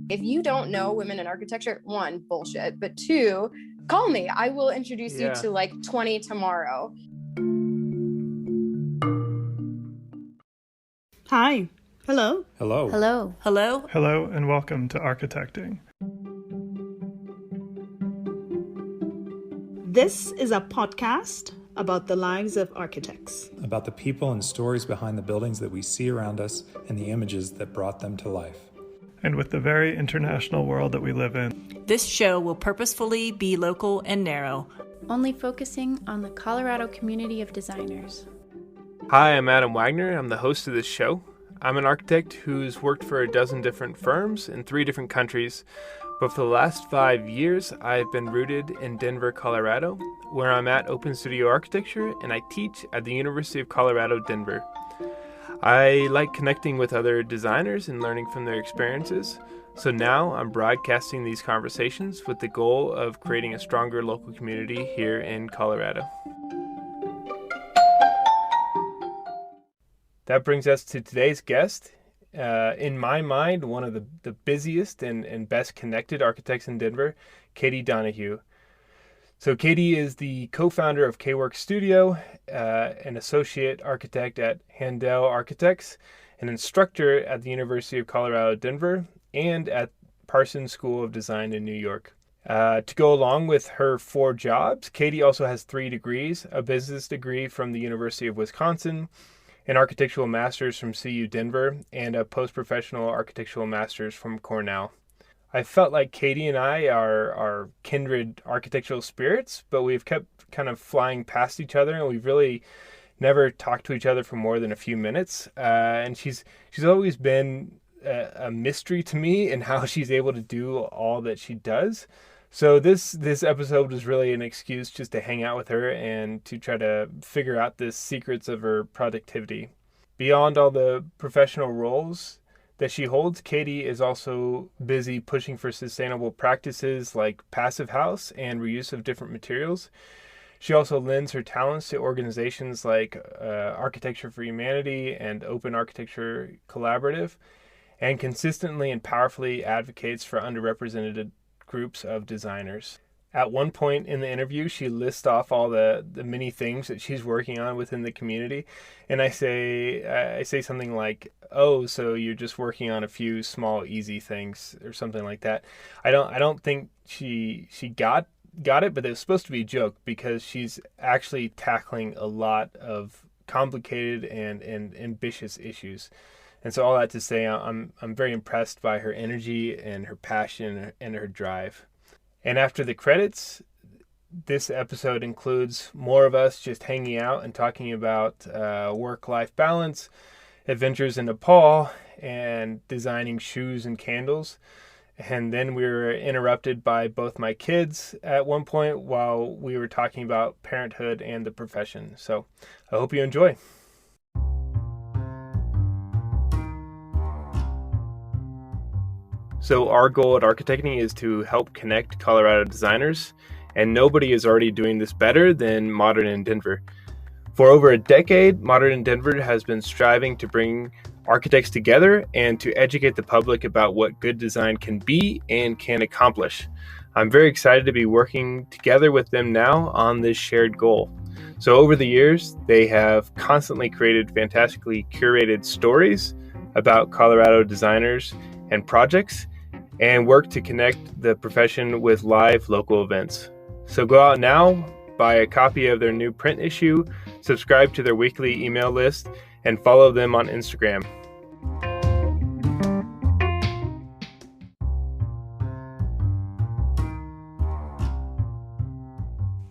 If you don't know women in architecture, one, bullshit, but two, call me. I will introduce you to like 20 tomorrow. Hi. Hello. Hello. Hello. Hello. Hello and welcome to Architecting. This is a podcast about the lives of architects. About the people and stories behind the buildings that we see around us and the images that brought them to life. And with the very international world that we live in, This show will purposefully be local and narrow. Only focusing on the Colorado community of designers. Hi, I'm Adam Wagner. I'm the host of this show. I'm an architect who's worked for a dozen different firms in 3 different countries, but for the last 5 years, I've been rooted in Denver, Colorado, where I'm at Open Studio Architecture and I teach at the University of Colorado, Denver. I like connecting with other designers and learning from their experiences, so now I'm broadcasting these conversations with the goal of creating a stronger local community here in Colorado. That brings us to today's guest. In my mind, one of the busiest and best connected architects in Denver, Katie Donahue. So Katie is the co-founder of K-Work Studio, an associate architect at Handel Architects, an instructor at the University of Colorado, Denver, and at Parsons School of Design in New York. To go along with her 4 jobs, Katie also has 3 degrees, a business degree from the University of Wisconsin, an architectural master's from CU Denver, and a post-professional architectural master's from Cornell. I felt like Katie and I are kindred architectural spirits, but we've kept kind of flying past each other, and we've really never talked to each other for more than a few minutes. And she's always been a mystery to me in how she's able to do all that she does. So this episode was really an excuse just to hang out with her and to try to figure out the secrets of her productivity. Beyond all the professional roles that she holds, Katie is also busy pushing for sustainable practices like passive house and reuse of different materials. She also lends her talents to organizations like Architecture for Humanity and Open Architecture Collaborative, and consistently and powerfully advocates for underrepresented groups of designers. At one point in the interview, she lists off all the many things that she's working on within the community, and I say something like, "Oh, so you're just working on a few small, easy things," or something like that. I don't think she got it, but it was supposed to be a joke because she's actually tackling a lot of complicated and ambitious issues. And so all that to say, I'm very impressed by her energy and her passion and her drive. And after the credits, this episode includes more of us just hanging out and talking about work-life balance, adventures in Nepal, and designing shoes and candles. And then we were interrupted by both my kids at one point while we were talking about parenthood and the profession. So I hope you enjoy. So our goal at Architecting is to help connect Colorado designers, and nobody is already doing this better than Modern in Denver. For over a decade, Modern in Denver has been striving to bring architects together and to educate the public about what good design can be and can accomplish. I'm very excited to be working together with them now on this shared goal. So over the years, they have constantly created fantastically curated stories about Colorado designers and projects, and work to connect the profession with live local events. So go out now, buy a copy of their new print issue, subscribe to their weekly email list, and follow them on Instagram.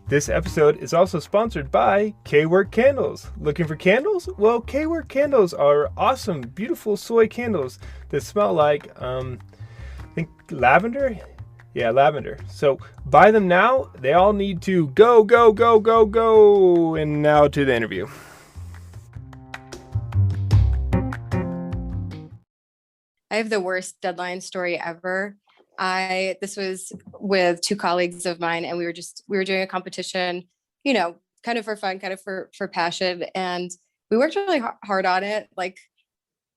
This episode is also sponsored by K-Work Candles. Looking for candles? Well, K-Work Candles are awesome, beautiful soy candles that smell like I think lavender? Yeah, lavender. So buy them now. They all need to go, go, go, go, go. And now to the interview. I have the worst deadline story ever. This was with 2 colleagues of mine, and we were doing a competition, kind of for fun, kind of for passion. And we worked really hard on it. Like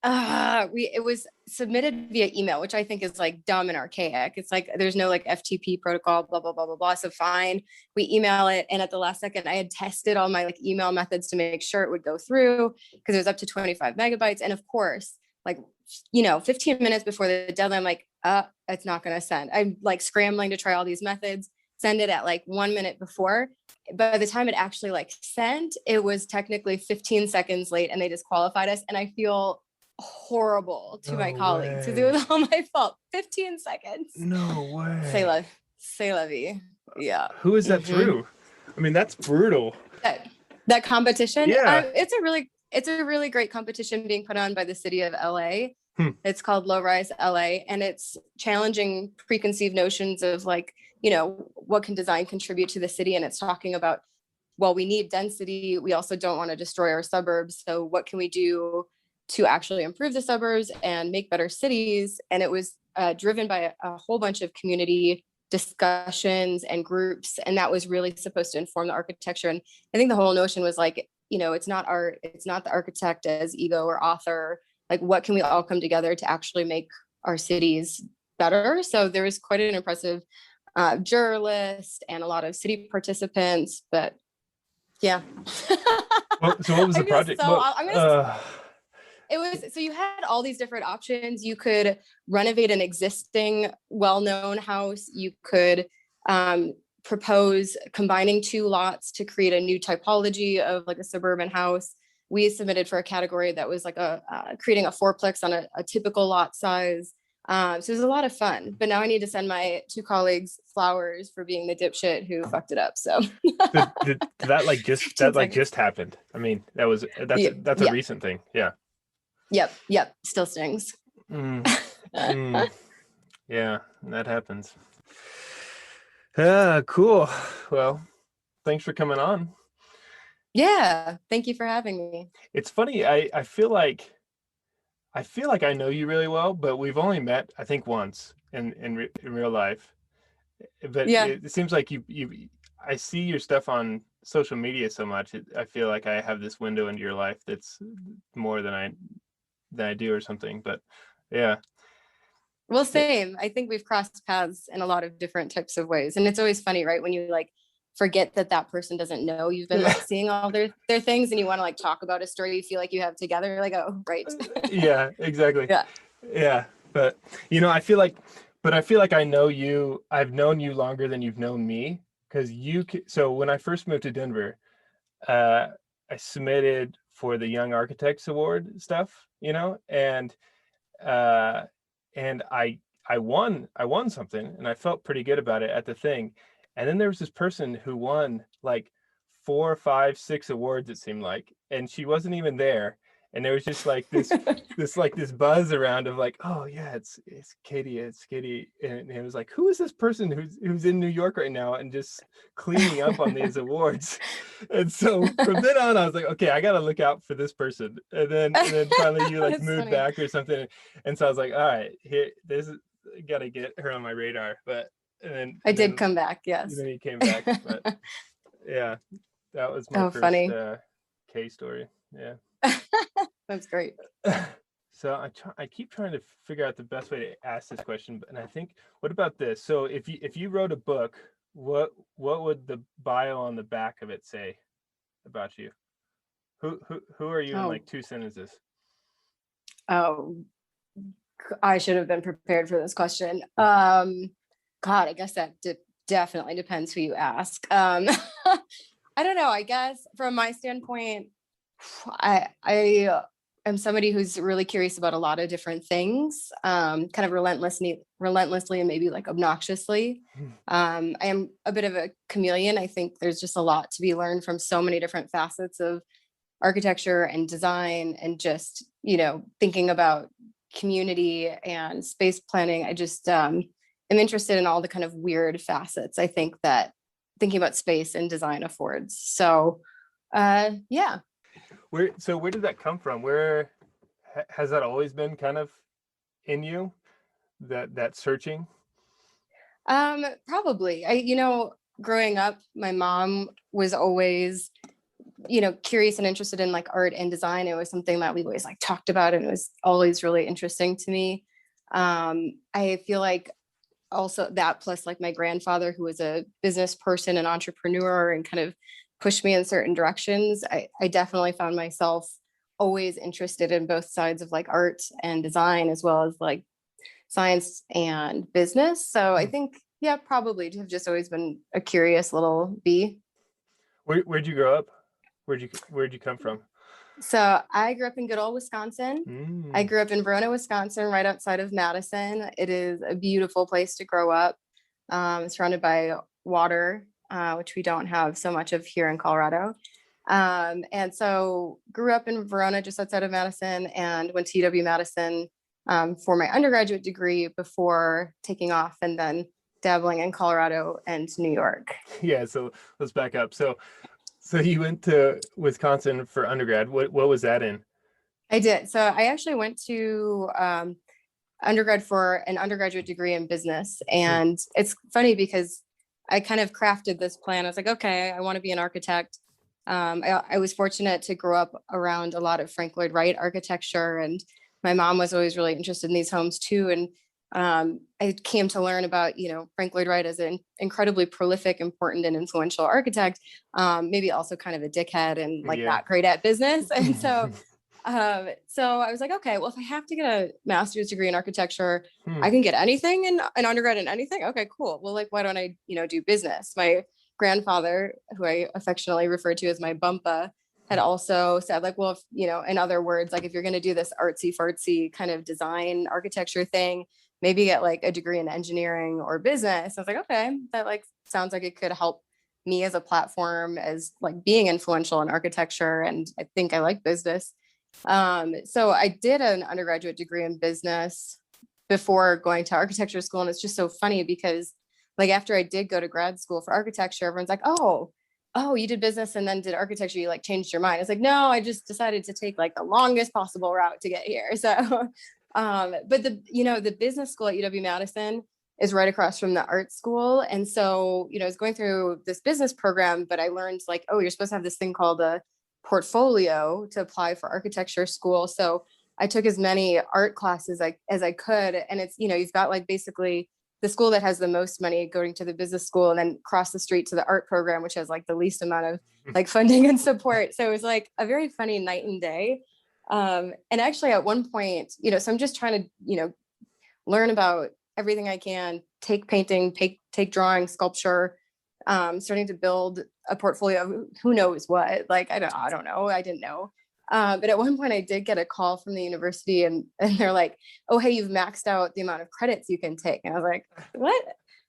It was submitted via email, which I think is like dumb and archaic. It's like there's no like FTP protocol, blah blah blah blah blah. So fine, we email it, and at the last second, I had tested all my like email methods to make sure it would go through because it was up to 25 megabytes, and of course, like 15 minutes before the deadline, I'm like, it's not going to send. I'm like scrambling to try all these methods, send it at like 1 minute before. By the time it actually like sent, it was technically 15 seconds late, and they disqualified us. And I feel horrible to my colleagues because it was all my fault. 15 seconds. No way. Say la vie. Yeah. Who is that through? I mean, that's brutal. That competition. Yeah. It's a really great competition being put on by the city of LA. It's called Low Rise LA, and it's challenging preconceived notions of like, what can design contribute to the city? And it's talking about, well, we need density. We also don't want to destroy our suburbs. So what can we do to actually improve the suburbs and make better cities? And it was driven by a whole bunch of community discussions and groups. And that was really supposed to inform the architecture. And I think the whole notion was like, it's not the architect as ego or author. Like, what can we all come together to actually make our cities better? So there was quite an impressive juror list and a lot of city participants, but yeah. So what was the project? It was, so you had all these different options. You could renovate an existing well-known house. You could propose combining two lots to create a new typology of like a suburban house. We submitted for a category that was like creating a fourplex on a typical lot size. So it was a lot of fun, but now I need to send my two colleagues flowers for being the dipshit who fucked it up. So that just happened. I mean, that's a recent thing. Yeah. Yep. Still stings. Yeah, that happens. Cool. Well, thanks for coming on. Yeah. Thank you for having me. It's funny. I feel like I know you really well, but we've only met, I think, once in real life. But yeah, it seems like I see your stuff on social media so much. I feel like I have this window into your life that's more than I do or something. But yeah. Well, same. I think we've crossed paths in a lot of different types of ways. And it's always funny, right? When you like forget that person doesn't know you've been like seeing all their things, and you want to like talk about a story you feel like you have together. You're like, oh, right. Yeah, exactly. Yeah. But I feel like I know you. I've known you longer than you've known me, because so when I first moved to Denver, I submitted for the Young Architects Award stuff, and I won something, and I felt pretty good about it at the thing. And then there was this person who won like 4, 5, 6 awards, it seemed like, and she wasn't even there. And there was just like this this buzz around of like, oh yeah, it's Katie, and it was like, who is this person who's in New York right now and just cleaning up on these awards? And so from then on, I was like, okay, I gotta look out for this person. And then finally you like moved back or something, and so I was like, all right, gotta get her on my radar. But I did come back, yes. Then he came back, but yeah, that was my first funny. K story. Yeah. That's great. So I keep trying to figure out the best way to ask this question, and I think, what about this? So if you wrote a book, what would the bio on the back of it say about you? Who are you in like 2 sentences? Oh, I should have been prepared for this question. God, I guess that definitely depends who you ask. I don't know. I guess from my standpoint, I am somebody who's really curious about a lot of different things, kind of relentlessly and maybe like obnoxiously. I am a bit of a chameleon. I think there's just a lot to be learned from so many different facets of architecture and design, and just, thinking about community and space planning. I just am interested in all the kind of weird facets, I think, that thinking about space and design affords. So yeah. Where did that come from? Where has that always been kind of in you, that searching? Probably. Growing up, my mom was always curious and interested in like art and design. It was something that we always like talked about, and it was always really interesting to me. I feel like also that plus like my grandfather, who was a business person and entrepreneur and kind of pushed me in certain directions, I definitely found myself always interested in both sides of like art and design, as well as like science and business. So I think, yeah, probably to have just always been a curious little bee. Where'd you grow up? Where'd you come from? So I grew up in good old Wisconsin. I grew up in Verona, Wisconsin, right outside of Madison. It is a beautiful place to grow up, surrounded by water, which we don't have so much of here in Colorado. And so grew up in Verona, just outside of Madison, and went to UW-Madison for my undergraduate degree before taking off and then dabbling in Colorado and New York. Yeah, so let's back up. So you went to Wisconsin for undergrad. What was that in? I did. So I actually went to undergrad for an undergraduate degree in business. And it's funny because I kind of crafted this plan. I was like, okay, I want to be an architect. I was fortunate to grow up around a lot of Frank Lloyd Wright architecture, and my mom was always really interested in these homes too. And I came to learn about, Frank Lloyd Wright as an incredibly prolific, important, and influential architect, maybe also kind of a dickhead and like not great at business. And so I was like, okay, well, if I have to get a master's degree in architecture, I can get anything in an undergrad in anything. Okay, cool. Well, like, why don't I, do business? My grandfather, who I affectionately refer to as my bumpa, had also said like, well, if, in other words, like if you're going to do this artsy fartsy kind of design architecture thing, maybe get like a degree in engineering or business. I was like, okay, that like sounds like it could help me as a platform as like being influential in architecture. And I think I like business. So I did an undergraduate degree in business before going to architecture school. And it's just so funny because like after I did go to grad school for architecture, everyone's like, oh, you did business and then did architecture, you like changed your mind. It's like, no, I just decided to take like the longest possible route to get here. So, but the business school at UW-Madison is right across from the art school. And so, I was going through this business program, but I learned like, oh, you're supposed to have this thing called a portfolio to apply for architecture school. So I took as many art classes as I could. And it's, you've got like basically the school that has the most money going to the business school, and then cross the street to the art program, which has like the least amount of like funding and support. So it was like a very funny night and day. And actually at one point, so I'm just trying to, learn about everything I can, take painting, take drawing, sculpture, starting to build a portfolio of who knows what, like, I don't know. I didn't know. But at one point I did get a call from the university and they're like, oh, hey, you've maxed out the amount of credits you can take. And I was like, what?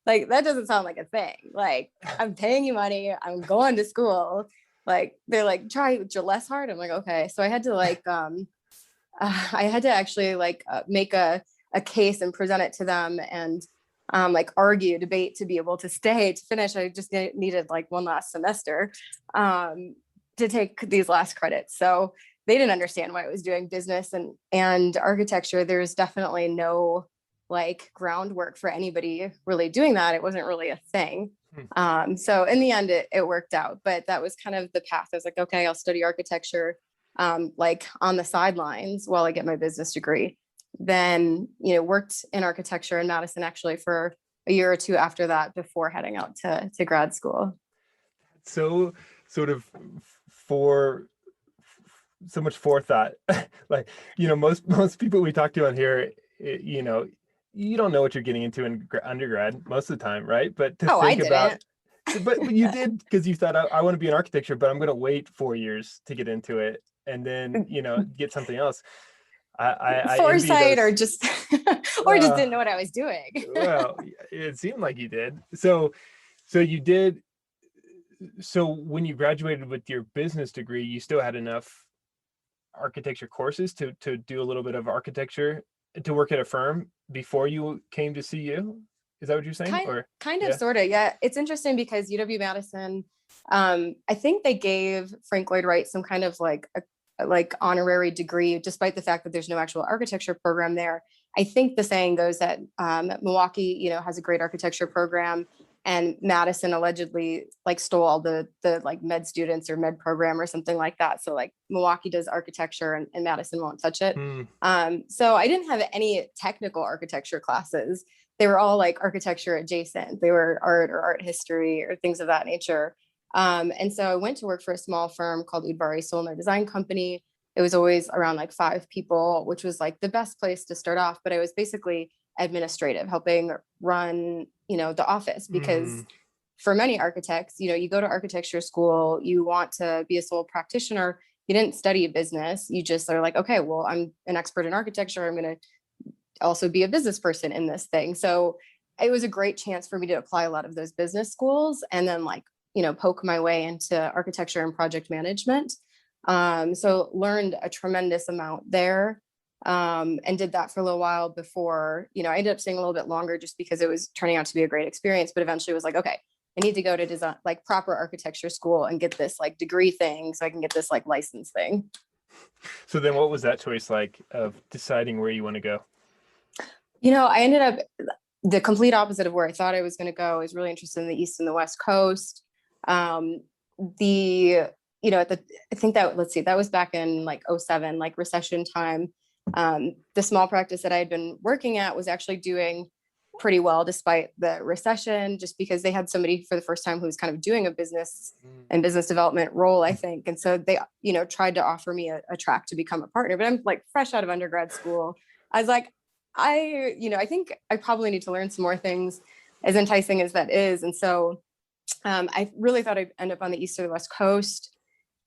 Like, that doesn't sound like a thing. Like, I'm paying you money. I'm going to school. Like, they're like, try less hard. I'm like, okay. So I had to like, actually like make a case and present it to them and like argue, debate to be able to stay, to finish. I just needed like one last semester to take these last credits. So they didn't understand why I was doing business and architecture. There's definitely no like groundwork for anybody really doing that. It wasn't really a thing. So in the end, it worked out, but that was kind of the path. I was like, okay, I'll study architecture like on the sidelines while I get my business degree. Then, worked in architecture in Madison actually for a year or two after that before heading out to grad school. So sort of so much forethought. Like, most people we talk to on here, you don't know what you're getting into in undergrad most of the time, right? But to think about, but you did, because you thought I want to be in architecture, but I'm going to wait 4 years to get into it and then, get something else. I foresight or just or just didn't know what I was doing. Well, it seemed like you did. So you did. So when you graduated with your business degree, you still had enough architecture courses to do a little bit of architecture to work at a firm before you came to CU? Is that what you're saying? Kind of, sort of. Yeah. It's interesting because UW-Madison, I think they gave Frank Lloyd Wright some kind of like honorary degree, despite the fact that there's no actual architecture program there. I think the saying goes that Milwaukee, has a great architecture program. and Madison allegedly like stole all the like med students or med program or something like that. So like Milwaukee does architecture and Madison won't touch it. So I didn't have any technical architecture classes. They were all like architecture adjacent. They were art or art history or things of that nature. And so I went to work for a small firm called Udvari Solner Design Company. It was always around like 5 people, which was like the best place to start off. But I was basically administrative, helping run, the office, because for many architects, you go to architecture school, you want to be a sole practitioner. You didn't study business. You just are like, okay, well, I'm an expert in architecture. I'm going to also be a business person in this thing. So it was a great chance for me to apply a lot of those business schools and then like, poke my way into architecture and project management. So learned a tremendous amount there, and did that for a little while before, I ended up staying a little bit longer just because it was turning out to be a great experience, but eventually was like, okay, I need to go to design, like proper architecture school and get this like degree thing so I can get this like license thing. So then what was that choice like of deciding where you want to go? I ended up the complete opposite of where I thought I was going to go. I was really interested in the East and the West Coast. I think that was back in like 2007, like recession time. The small practice that I had been working at was actually doing pretty well despite the recession, just because they had somebody for the first time who was kind of doing a business and business development role, I think. And so they, tried to offer me a track to become a partner, but I'm like fresh out of undergrad school. I was like, I think I probably need to learn some more things, as enticing as that is. And so I really thought I'd end up on the East or the West Coast.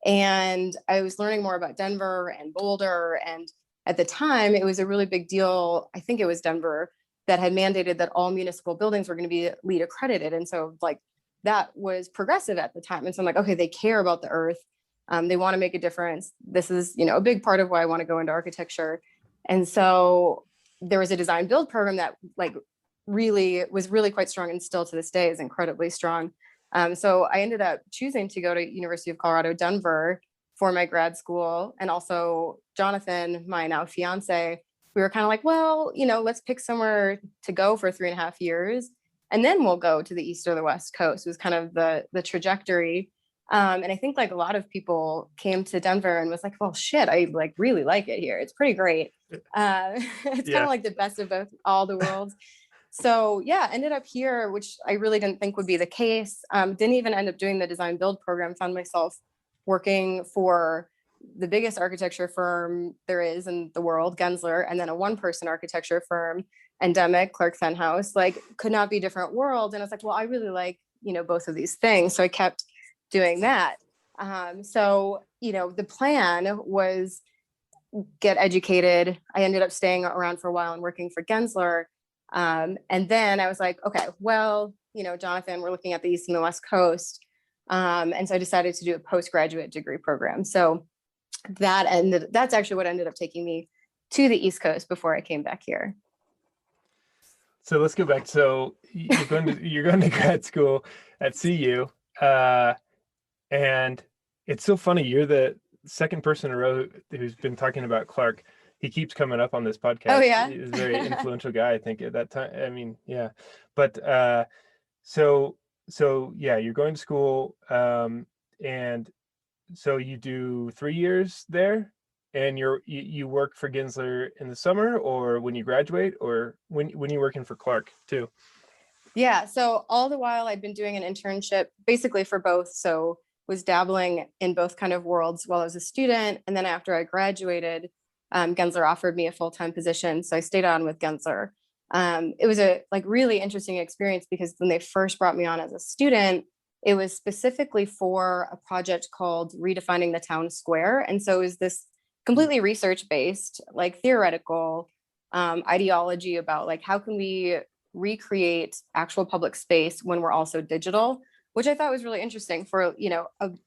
And I was learning more about Denver and Boulder. And at the time, it was a really big deal. I think it was Denver that had mandated that all municipal buildings were going to be LEED accredited. And so like that was progressive at the time. And so I'm like, okay, they care about the earth. They want to make a difference. This is, a big part of why I want to go into architecture. And so there was a design build program that like was really quite strong, and still to this day is incredibly strong. So I ended up choosing to go to University of Colorado, Denver for my grad school. And also Jonathan, my now fiance, we were kind of like, well, let's pick somewhere to go for 3.5 years. And then we'll go to the East or the West Coast. It was kind of the trajectory. And I think like a lot of people came to Denver and was like, well, shit, I like really like it here. It's pretty great. It's kind of like the best of both all the worlds. So yeah, ended up here, which I really didn't think would be the case. Didn't even end up doing the design build program. Found myself working for the biggest architecture firm there is in the world, Gensler, and then a one-person architecture firm, endemic, Clark Fenhouse. Like, could not be different worlds. And I was like, well, I really like, both of these things. So I kept doing that. So the plan was get educated. I ended up staying around for a while and working for Gensler. And then I was like, okay, well, Jonathan, we're looking at the East and the West Coast. And so I decided to do a postgraduate degree program. So that's actually what ended up taking me to the East Coast before I came back here. So let's go back. So you're going to grad school at CU. And it's so funny. You're the second person in a row who's been talking about Clark. He keeps coming up on this podcast. Oh yeah. He's a very influential guy, I think, at that time. I mean, yeah. But so yeah, you're going to school, and so you do 3 years there, and you work for Gensler in the summer, or when you graduate, or when you're working for Clark too. Yeah. So all the while I'd been doing an internship basically for both. So was dabbling in both kind of worlds while I was a student. And then after I graduated, Gensler offered me a full-time position. So I stayed on with Gensler. It was a really interesting experience because when they first brought me on as a student, it was specifically for a project called Redefining the Town Square. And so it was this completely research-based, theoretical ideology about how can we recreate actual public space when we're also digital, which I thought was really interesting for,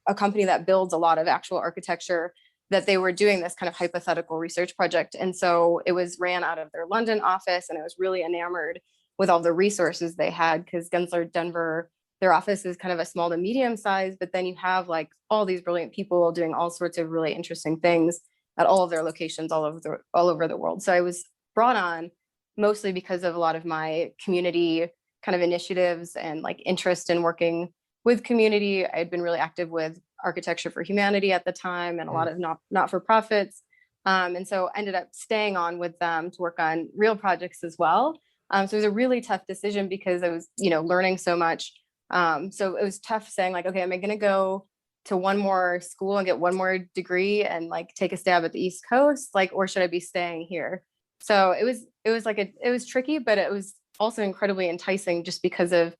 a company that builds a lot of actual architecture, that they were doing this kind of hypothetical research project. And so it was ran out of their London office, and I was really enamored with all the resources they had, because Gensler Denver, their office is kind of a small to medium size, but then you have all these brilliant people doing all sorts of really interesting things at all of their locations all over the world. So I was brought on mostly because of a lot of my community kind of initiatives and like interest in working with community. I had been really active with Architecture for Humanity at the time and a lot of not-for-profits. And so ended up staying on with them to work on real projects as well. So it was a really tough decision because I was, learning so much. So it was tough saying like, okay, am I going to go to one more school and get one more degree and like take a stab at the East Coast, like, or should I be staying here? So it was tricky, but it was also incredibly enticing just because of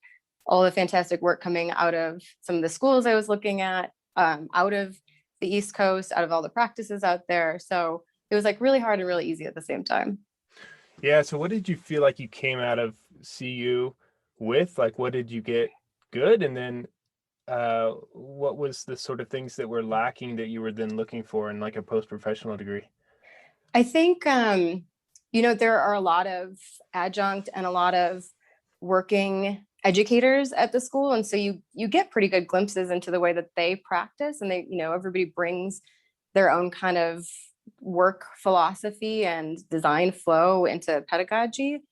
all the fantastic work coming out of some of the schools I was looking at, out of the East Coast, out of all the practices out there. So it was like really hard and really easy at the same time. Yeah. So what did you feel like you came out of CU with? Like, what did you get good? And then what was the sort of things that were lacking that you were then looking for in like a post-professional degree? I think, there are a lot of adjunct and a lot of working educators at the school. And so you get pretty good glimpses into the way that they practice, and they, everybody brings their own kind of work philosophy and design flow into pedagogy.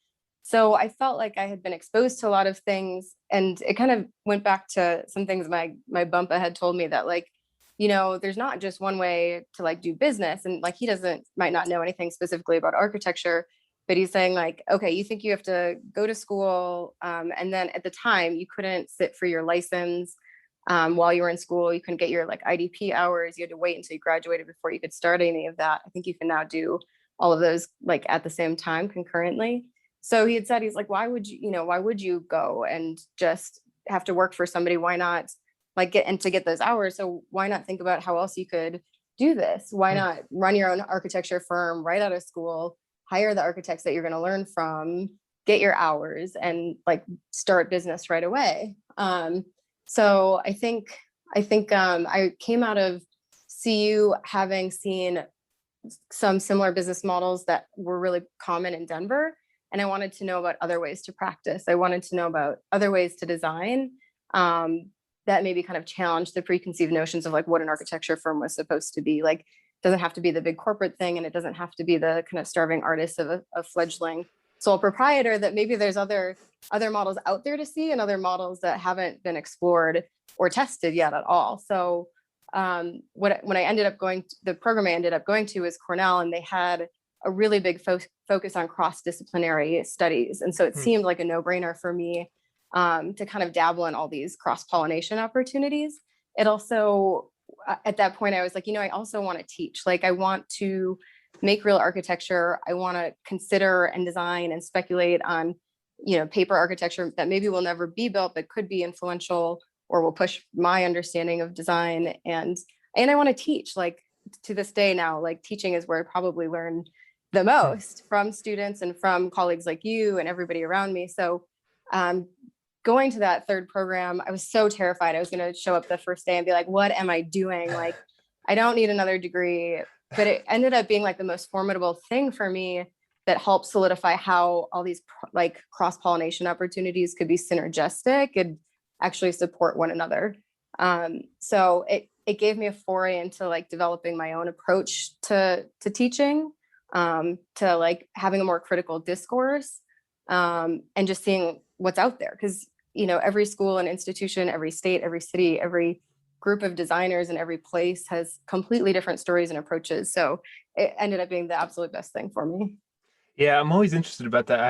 So I felt like I had been exposed to a lot of things, and it kind of went back to some things my bumpa had told me, that like, there's not just one way to like do business. And like, he might not know anything specifically about architecture, but he's saying like, okay, you think you have to go to school. And then at the time you couldn't sit for your license while you were in school. You couldn't get your like IDP hours. You had to wait until you graduated before you could start any of that. I think you can now do all of those like at the same time concurrently. So he had said, he's like, why would you go and just have to work for somebody? Why not like get those hours? So why not think about how else you could do this? Why not run your own architecture firm right out of school, hire the architects that you're going to learn from, get your hours, and like start business right away. So I think I came out of CU having seen some similar business models that were really common in Denver. And I wanted to know about other ways to practice. I wanted to know about other ways to design that maybe kind of challenge the preconceived notions of like what an architecture firm was supposed to be. Like, it doesn't have to be the big corporate thing, and it doesn't have to be the kind of starving artist of a fledgling sole proprietor. That maybe there's other models out there to see, and other models that haven't been explored or tested yet at all. So when I ended up the program I ended up going to is Cornell, and they had a really big focus on cross-disciplinary studies. And so it seemed like a no-brainer for me to kind of dabble in all these cross-pollination opportunities. It also, at that point, I was like, I also want to teach. Like, I want to make real architecture. I want to consider and design and speculate on, paper architecture that maybe will never be built, but could be influential or will push my understanding of design. And I want to teach. Like, to this day now, like, teaching is where I probably learn the most from students and from colleagues like you and everybody around me. So going to that third program, I was so terrified. I was going to show up the first day and be like, what am I doing? Like, I don't need another degree. But it ended up being like the most formidable thing for me that helped solidify how all these like cross-pollination opportunities could be synergistic and actually support one another. So it gave me a foray into like developing my own approach to teaching, to like having a more critical discourse, and just seeing what's out there. Because, every school and institution, every state, every city, every group of designers in every place has completely different stories and approaches. So it ended up being the absolute best thing for me. Yeah, I'm always interested about that.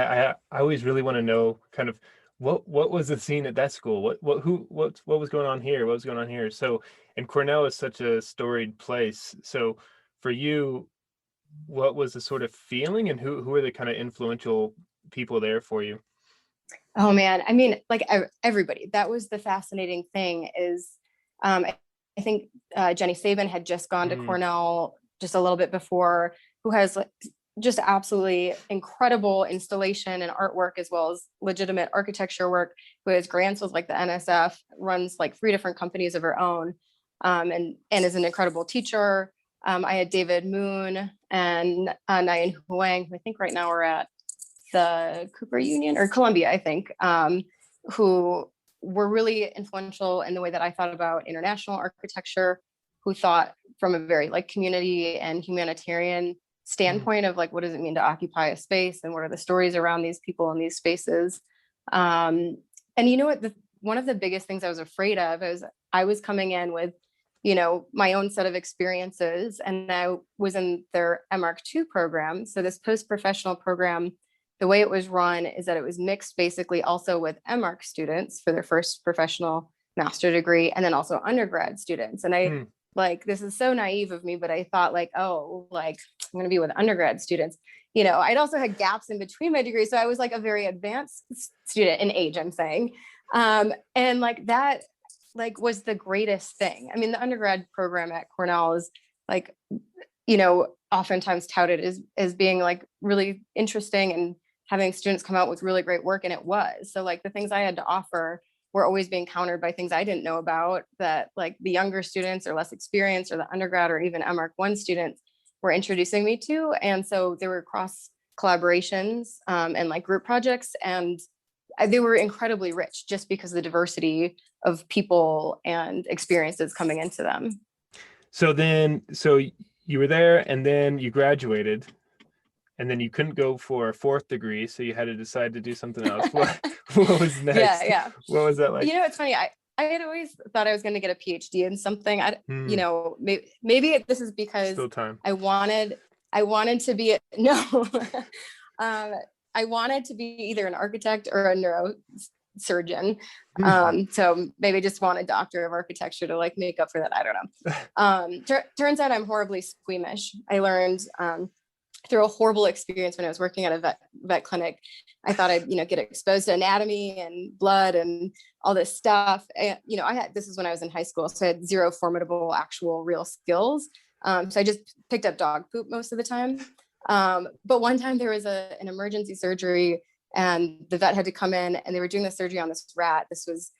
I always really want to know kind of what was the scene at that school? What was going on here? What was going on here? So, and Cornell is such a storied place. So for you, what was the sort of feeling, and who are the kind of influential people there for you? Oh man, I mean, like everybody. That was the fascinating thing is, I think Jenny Sabin had just gone to Cornell just a little bit before, who has just absolutely incredible installation and artwork, as well as legitimate architecture work, who has grants with like the NSF, runs like 3 different companies of her own, and is an incredible teacher. I had David Moon and Nyan Huang, who I think right now we're at the Cooper Union or Columbia, I think, who were really influential in the way that I thought about international architecture, who thought from a very like community and humanitarian standpoint of like, what does it mean to occupy a space, and what are the stories around these people in these spaces. And you know what, one of the biggest things I was afraid of is I was coming in with, my own set of experiences, and I was in their MArch2 program. So this post-professional program, the way it was run is that it was mixed basically also with MArch students for their first professional master degree, and then also undergrad students. And I this is so naive of me, but I thought I'm going to be with undergrad students. I'd also had gaps in between my degrees. So I was a very advanced student in age, I'm saying. And that was the greatest thing. I mean, the undergrad program at Cornell is oftentimes touted as being really interesting and having students come out with really great work. And it was. So the things I had to offer were always being countered by things I didn't know about, that the younger students or less experienced, or the undergrad or even MArch1 students were introducing me to. And so there were cross collaborations and group projects, and they were incredibly rich just because of the diversity of people and experiences coming into them. So you were there, and then you graduated, and then you couldn't go for a fourth degree, so you had to decide to do something else. What was next? Yeah. What was that like? It's funny. I had always thought I was going to get a PhD in something. Maybe this is because Still time. I wanted to be I wanted to be either an architect or a neurosurgeon. So maybe just want a doctor of architecture to make up for that. I don't know. Turns out I'm horribly squeamish. I learned through a horrible experience when I was working at a vet clinic. I thought I'd, get exposed to anatomy and blood and all this stuff. And, this is when I was in high school, so I had zero formidable, actual real skills. So I just picked up dog poop most of the time. But one time there was an emergency surgery, and the vet had to come in, and they were doing the surgery on this rat. This was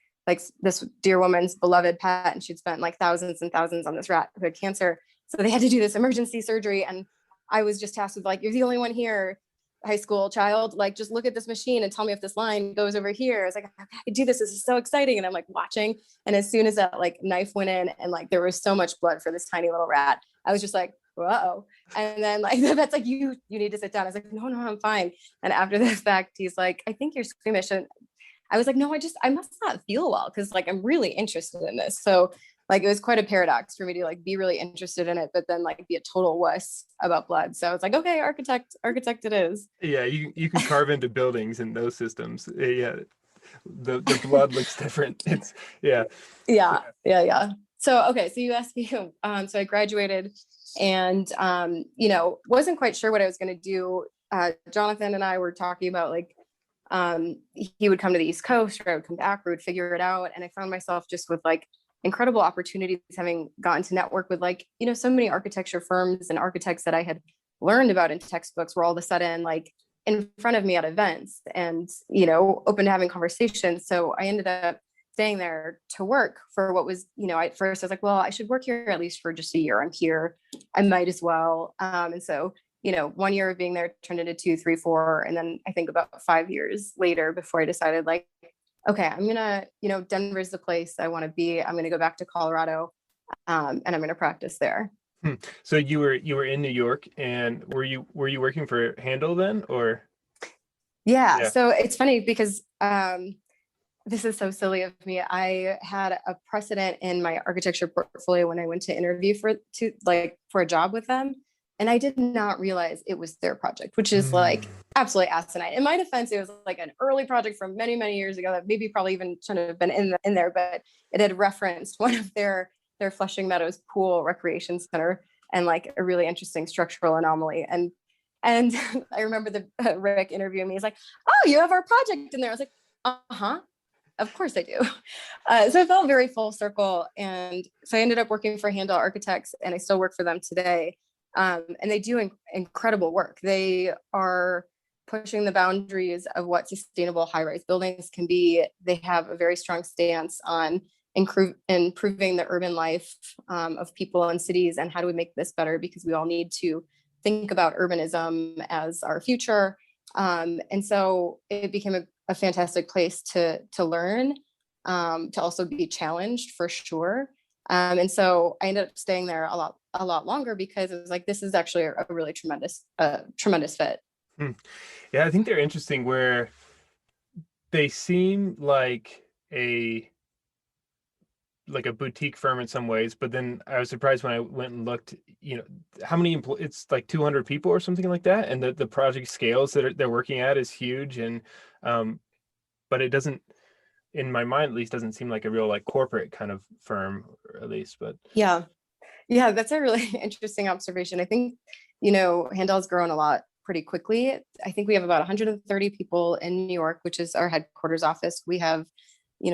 this dear woman's beloved pet, and she'd spent thousands and thousands on this rat who had cancer. So they had to do this emergency surgery, and I was just tasked with you're the only one here, high school child, just look at this machine and tell me if this line goes over here. I was I could do this. This is so exciting. And I'm watching. And as soon as that knife went in, and there was so much blood for this tiny little rat, I was just whoa. And then the vet's you need to sit down. I was no, I'm fine. And after the fact, he's I think you're squeamish. And I was no, I must not feel well, because I'm really interested in this. So it was quite a paradox for me to be really interested in it, but then be a total wuss about blood. So I was okay, architect it is. Yeah, you can carve into buildings in those systems. Yeah, the blood looks different. It's yeah. So okay, so you asked me. So I graduated, and wasn't quite sure what I was going to do. Jonathan and I were talking about he would come to the East Coast, or I would come back, or would figure it out. And I found myself just with incredible opportunities, having gotten to network with so many architecture firms and architects that I had learned about in textbooks were all of a sudden in front of me at events, and open to having conversations. So I ended up staying there to work for what was, at first I was well, I should work here at least for just a year. I'm here, I might as well. And so 1 year of being there turned into 2, 3, 4, and then I think about 5 years later before I decided okay, I'm gonna, Denver's the place I want to be. I'm gonna go back to Colorado, and I'm gonna practice there. So you were in New York, and were you working for Handel then, or? Yeah. So it's funny because this is so silly of me. I had a precedent in my architecture portfolio when I went to interview for a job with them. And I did not realize it was their project, which is absolutely asinine. In my defense, it was an early project from many, many years ago that maybe probably even shouldn't have been in there, but it had referenced one of their Flushing Meadows pool recreation center and a really interesting structural anomaly. And I remember the Rick interviewing me. He's oh, you have our project in there. I was uh-huh. Of course I do. So I felt very full circle. And so I ended up working for Handel Architects, and I still work for them today. And they do incredible work. They are pushing the boundaries of what sustainable high-rise buildings can be. They have a very strong stance on improving the urban life of people in cities, and how do we make this better, because we all need to think about urbanism as our future. And so it became a fantastic place to learn, to also be challenged for sure. And so I ended up staying there a lot longer, because it was this is actually a really tremendous fit. Yeah, I think they're interesting, where they seem like a boutique firm in some ways, but then I was surprised when I went and looked, how many it's like 200 people or something like that. And the project scales that they're working at is huge. And, but it doesn't, in my mind, at least, doesn't seem like a real like corporate kind of firm, or at least, but. Yeah. Yeah, that's a really interesting observation. I think, Handel's grown a lot pretty quickly. I think we have about 130 people in New York, which is our headquarters office. We have,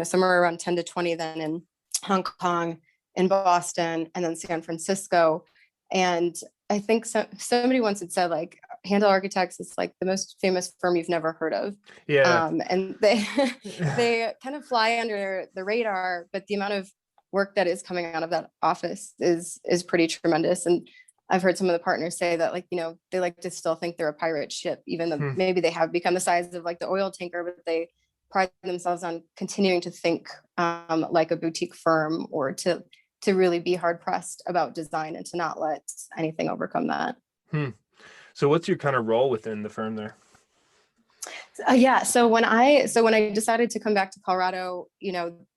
somewhere around 10 to 20 then in Hong Kong, in Boston, and then San Francisco. And I think somebody once had said, like, Handel Architects is like the most famous firm you've never heard of. Yeah. And they they kind of fly under the radar, but the amount of work that is coming out of that office is pretty tremendous. And I've heard some of the partners say that, like, they like to still think they're a pirate ship, even though maybe they have become the size of like the oil tanker, but they pride themselves on continuing to think like a boutique firm, or to really be hard pressed about design and to not let anything overcome that. So what's your kind of role within the firm there? Yeah. So when I decided to come back to Colorado,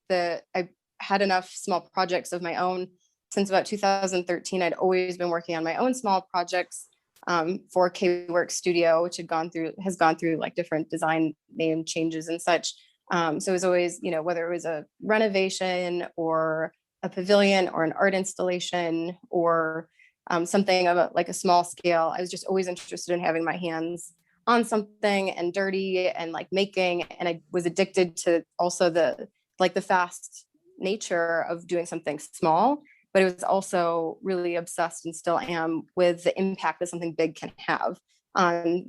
I had enough small projects of my own. Since about 2013, I'd always been working on my own small projects for K-Work Studio, which has gone through like different design name changes and such. So it was always, whether it was a renovation or a pavilion or an art installation or something of a small scale, I was just always interested in having my hands on something and dirty and like making. And I was addicted to also the fast nature of doing something small, but it was also really obsessed, and still am, with the impact that something big can have on,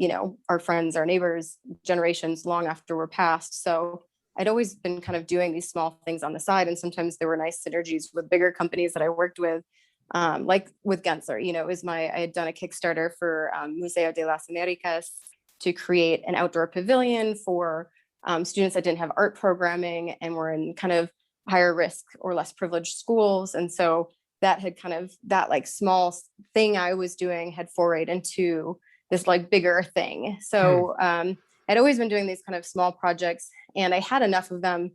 our friends, our neighbors, generations long after we're past. So I'd always been kind of doing these small things on the side. And sometimes there were nice synergies with bigger companies that I worked with, like with Gensler. I had done a Kickstarter for Museo de las Americas to create an outdoor pavilion for students that didn't have art programming and were in kind of higher risk or less privileged schools. And so that had that like small thing I was doing had forayed into this like bigger thing. So I'd always been doing these kind of small projects, and I had enough of them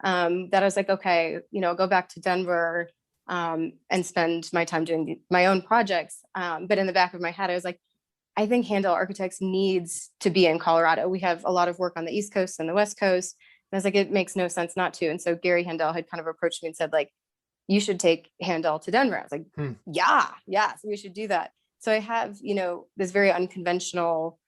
that I was like, okay, go back to Denver and spend my time doing my own projects. But in the back of my head, I was like, I think Handel Architects needs to be in Colorado. We have a lot of work on the East Coast and the West Coast. And I was like, it makes no sense not to. And so Gary Handel had kind of approached me and said, like, you should take Handel to Denver. I was like, yeah, so we should do that. So I have, this very unconventional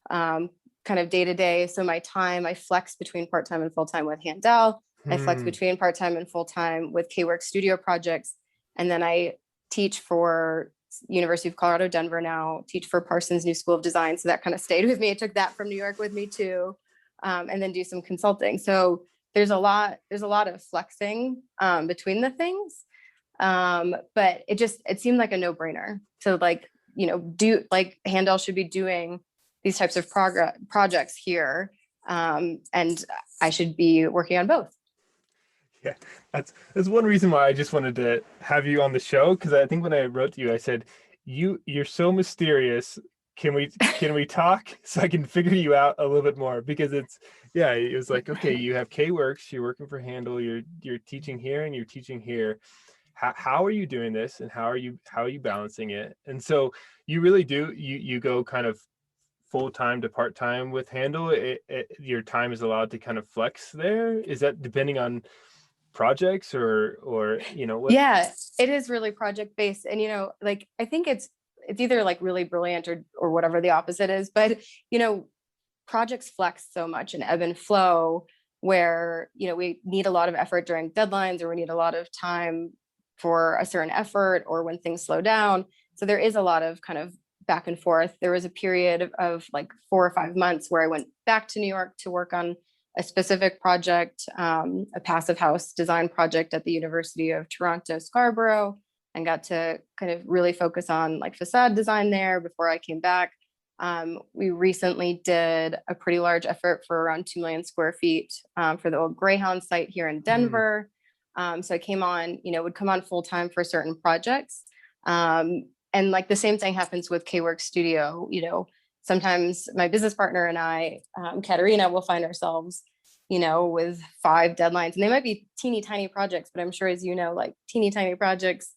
kind of day-to-day. So my time, I flex between part-time and full-time with Handel. I flex between part-time and full-time with K-Work Studio projects. And then I teach for University of Colorado, Denver now, teach for Parsons School of Design. So that kind of stayed with me. I took that from New York with me too. And then do some consulting. So there's a lot of flexing between the things. But it seemed like a no-brainer. So do like Handel should be doing these types of projects here. And I should be working on both. Yeah, that's one reason why I just wanted to have you on the show, because I think when I wrote to you, I said, you're so mysterious. Can we talk so I can figure you out a little bit more? Because it was like, okay, you have K-Works, you're working for Handel, you're teaching here and you're teaching here. How are you doing this, and how are you balancing it? And so you really do, you go kind of full-time to part-time with Handel. Your time is allowed to kind of flex there. Is that depending on projects or what? Yeah, it is really project based. And I think it's either like really brilliant or whatever the opposite is, but projects flex so much and ebb and flow, where we need a lot of effort during deadlines, or we need a lot of time for a certain effort, or when things slow down. So there is a lot of kind of back and forth. There was a period of like 4 or 5 months where I went back to New York to work on a specific project, a passive house design project at the University of Toronto, Scarborough, and got to kind of really focus on like facade design there before I came back. We recently did a pretty large effort for around 2 million square feet for the old Greyhound site here in Denver. So I came on, would come on full time for certain projects. And like the same thing happens with K-Work Studio. Sometimes my business partner and I, Katerina, will find ourselves with 5 deadlines, and they might be teeny tiny projects, but I'm sure, as you know, like teeny tiny projects,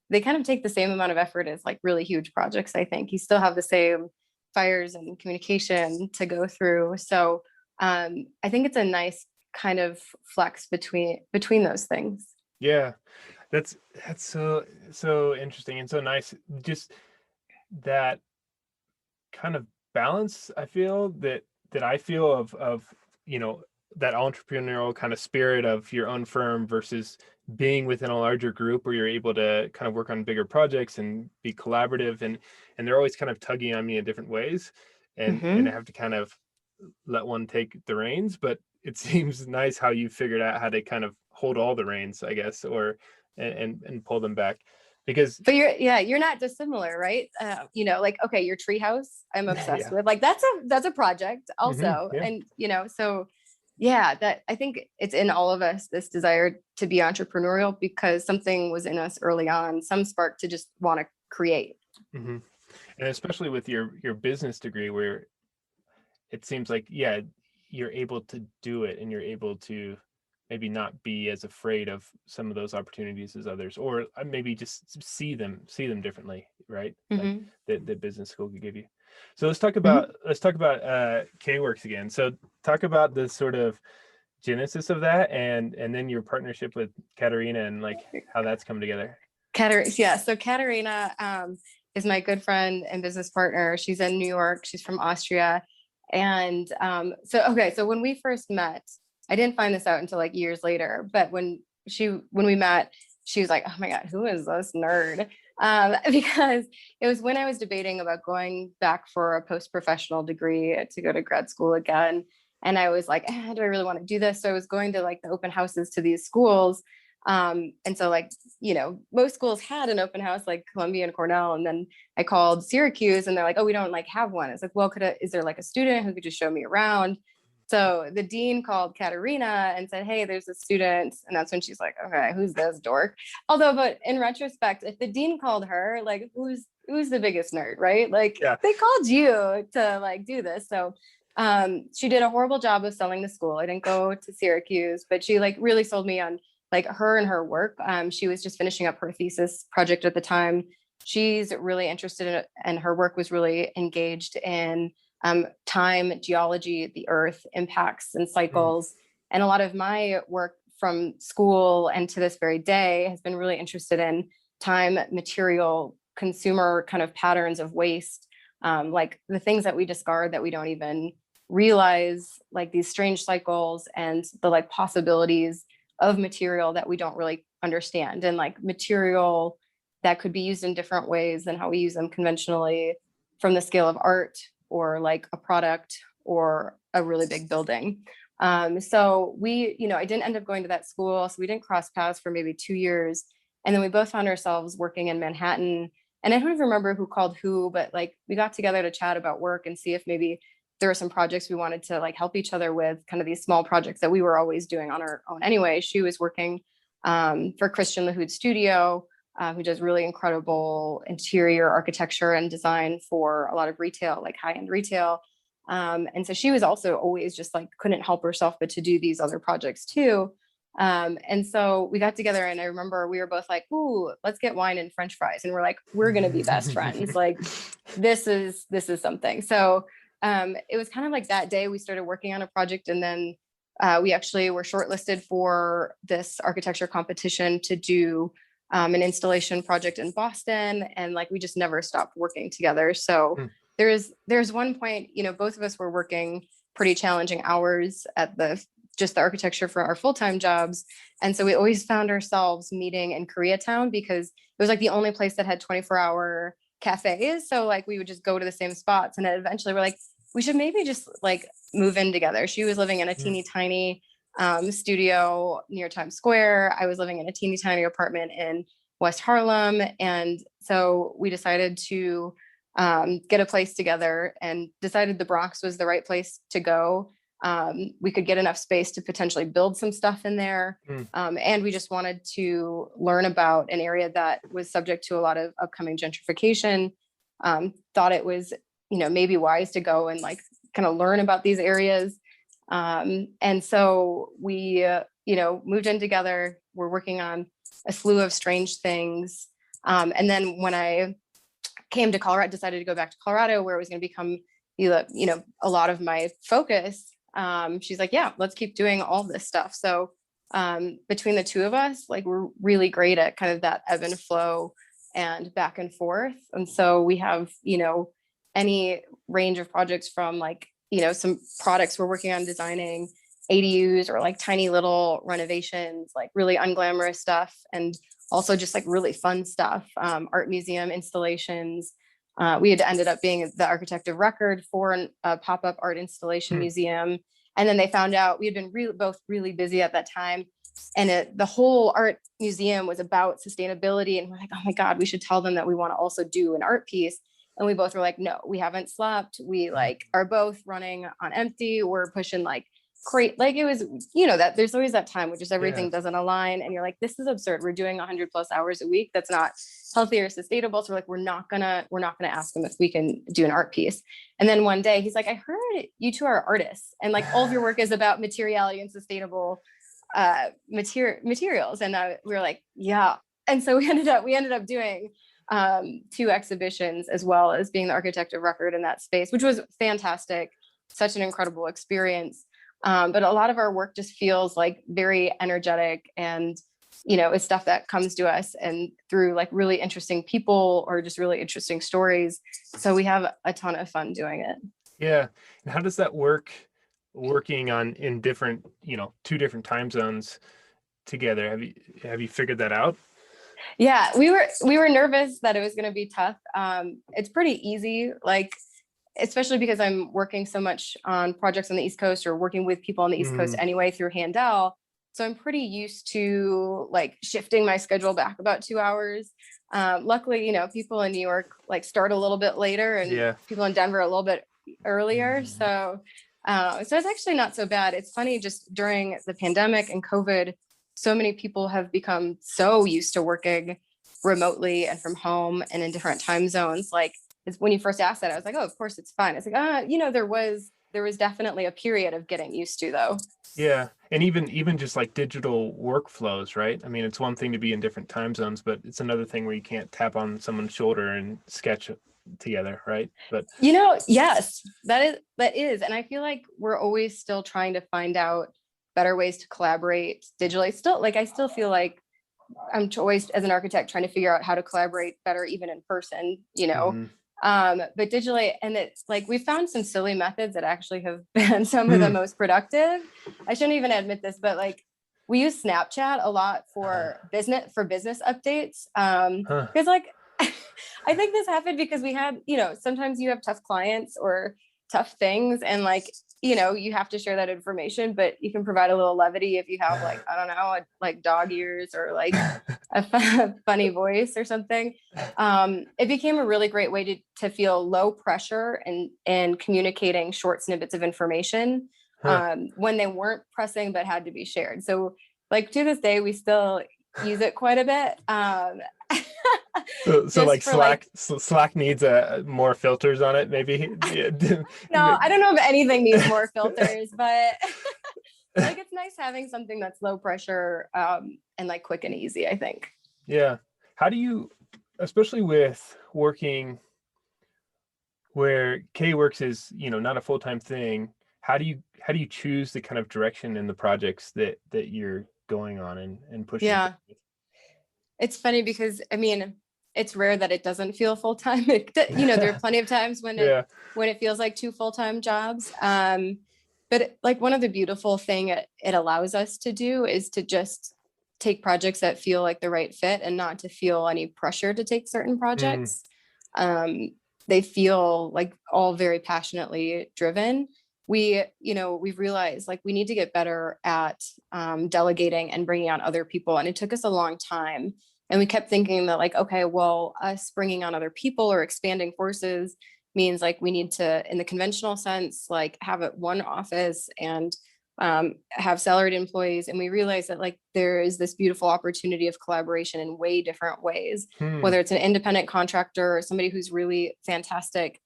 they kind of take the same amount of effort as like really huge projects. I think you still have the same fires and communication to go through. So I think it's a nice kind of flex between those things. Yeah, that's so interesting and so nice. Just that kind of balance, I feel that I feel of that entrepreneurial kind of spirit of your own firm versus being within a larger group where you're able to kind of work on bigger projects and be collaborative, and they're always kind of tugging on me in different ways, and I have to kind of let one take the reins. But it seems nice how you figured out how to kind of hold all the reins, I guess, or and pull them back. Because but you're not dissimilar, right? Like, okay, your treehouse, I'm obsessed with. Like that's a project also. And so that I think it's in all of us, this desire to be entrepreneurial, because something was in us early on, some spark to just want to create. And especially with your business degree, where it seems like you're able to do it, and you're able to maybe not be as afraid of some of those opportunities as others, or maybe just see them differently, right? Like that business school could give you. So let's talk about K-Works again. So talk about the sort of genesis of that, and then your partnership with Katerina, and like how that's come together. So Katerina is my good friend and business partner. She's in New York. She's from Austria. And so when we first met, I didn't find this out until like years later, but when we met, she was like, oh my God, who is this nerd? Because it was when I was debating about going back for a post-professional degree to go to grad school again. And I was like, do I really want to do this? So I was going to like the open houses to these schools. And so like, most schools had an open house, like Columbia and Cornell. And then I called Syracuse and they're like, oh, we don't like have one. It's like, well, is there like a student who could just show me around? So the dean called Katerina and said, hey, there's a student. And that's when she's like, okay, who's this dork? But in retrospect, if the dean called her, like, who's the biggest nerd, right? Like they called you to like do this. So she did a horrible job of selling the school. I didn't go to Syracuse, but she like really sold me on like her and her work. She was just finishing up her thesis project at the time. She's really interested in it, and her work was really engaged in time, geology, the earth, impacts and cycles. And a lot of my work from school and to this very day has been really interested in time, material, consumer kind of patterns of waste, like the things that we discard that we don't even realize, like these strange cycles and the like possibilities of material that we don't really understand, and like material that could be used in different ways than how we use them conventionally, from the scale of art or like a product or a really big building. So we, I didn't end up going to that school. So we didn't cross paths for maybe 2 years. And then we both found ourselves working in Manhattan. And I don't even remember who called who, but like we got together to chat about work and see if maybe there were some projects we wanted to like help each other with, kind of these small projects that we were always doing on our own anyway. She was working for Christian Lahoud's studio, who does really incredible interior architecture and design for a lot of retail, like high-end retail. And so she was also always just like, couldn't help herself but to do these other projects too. And so we got together, and I remember we were both like, ooh, let's get wine and French fries. And we're like, we're going to be best friends. Like, this is something. So it was kind of like that day we started working on a project, and then we actually were shortlisted for this architecture competition to do an installation project in Boston. And like, we just never stopped working together. So there's one point, both of us were working pretty challenging hours at the architecture for our full-time jobs. And so we always found ourselves meeting in Koreatown, because it was like the only place that had 24-hour cafes. So like we would just go to the same spots, and then eventually we're like, we should maybe just like move in together. She was living in a teeny tiny studio near Times Square. I was living in a teeny tiny apartment in West Harlem. And so we decided to get a place together, and decided the Bronx was the right place to go. We could get enough space to potentially build some stuff in there. And we just wanted to learn about an area that was subject to a lot of upcoming gentrification. Thought it was, maybe wise to go and like kind of learn about these areas. And so we, moved in together. We're working on a slew of strange things. And then when I came to Colorado, decided to go back to Colorado, where it was going to become, a lot of my focus. She's like, yeah, let's keep doing all this stuff. So between the two of us, like, we're really great at kind of that ebb and flow and back and forth. And so we have, any range of projects from like, some products we're working on designing, ADUs, or like tiny little renovations, like really unglamorous stuff. And also just like really fun stuff, art museum installations. We had ended up being the architect of record for a pop-up art installation museum. And then they found out we had been both really busy at that time. And the whole art museum was about sustainability. And we're like, oh my God, we should tell them that we want to also do an art piece. And we both were like, no, we haven't slept. We like are both running on empty. We're pushing like great. Like it was, that there's always that time where just everything doesn't align. And you're like, this is absurd. We're doing 100+ hours a week. That's not healthy or sustainable. So we're like, we're not gonna ask them if we can do an art piece. And then one day he's like, I heard you two are artists and like all of your work is about materiality and sustainable materials. And we were like, yeah. And so we ended up doing 2 exhibitions, as well as being the architect of record in that space, which was fantastic. Such an incredible experience. But a lot of our work just feels like very energetic, and it's stuff that comes to us and through like really interesting people or just really interesting stories. So we have a ton of fun doing it. Yeah. And how does that work, working in different, 2 different time zones together? Have you figured that out? Yeah, we were nervous that it was going to be tough. It's pretty easy, like, especially because I'm working so much on projects on the East Coast or working with people on the East Coast anyway through Handel. So I'm pretty used to like shifting my schedule back about 2 hours. Luckily, people in New York like start a little bit later, and people in Denver a little bit earlier. So it's actually not so bad. It's funny, just during the pandemic and COVID, so many people have become so used to working remotely and from home and in different time zones. Like, when you first asked that, I was like, oh, of course it's fine. It's like, there was definitely a period of getting used to, though. Yeah. And even just like digital workflows, right? I mean, it's one thing to be in different time zones, but it's another thing where you can't tap on someone's shoulder and sketch together, right? But yes, that is. And I feel like we're always still trying to find out better ways to collaborate digitally. I still feel like I'm always, as an architect, trying to figure out how to collaborate better, even in person, but digitally. And it's like, we found some silly methods that actually have been some of the most productive. I shouldn't even admit this, but like, we use Snapchat a lot for business updates. Because like, I think this happened because we had, sometimes you have tough clients or tough things, and like, you have to share that information, but you can provide a little levity if you have like, I don't know, like dog ears or like a funny voice or something. It became a really great way to feel low pressure and communicating short snippets of information when they weren't pressing but had to be shared. So like, to this day, we still use it quite a bit. So like Slack needs more filters on it, maybe. No, I don't know if anything needs more filters, but like, it's nice having something that's low pressure and like quick and easy, I think. Yeah. How do you, especially with working where K-Works is, not a full-time thing, how do you choose the kind of direction in the projects that you're going on and pushing? Yeah. It's funny because, I mean, it's rare that it doesn't feel full-time. There are plenty of times when it feels like 2 full-time jobs. But like, one of the beautiful thing it allows us to do is to just take projects that feel like the right fit, and not to feel any pressure to take certain projects. They feel like all very passionately driven. We've realized like we need to get better at delegating and bringing on other people. And it took us a long time. And we kept thinking that like, okay, well, us bringing on other people or expanding forces means like we need to, in the conventional sense, like have one office and have salaried employees. And we realized that like there is this beautiful opportunity of collaboration in way different ways, whether it's an independent contractor or somebody who's really fantastic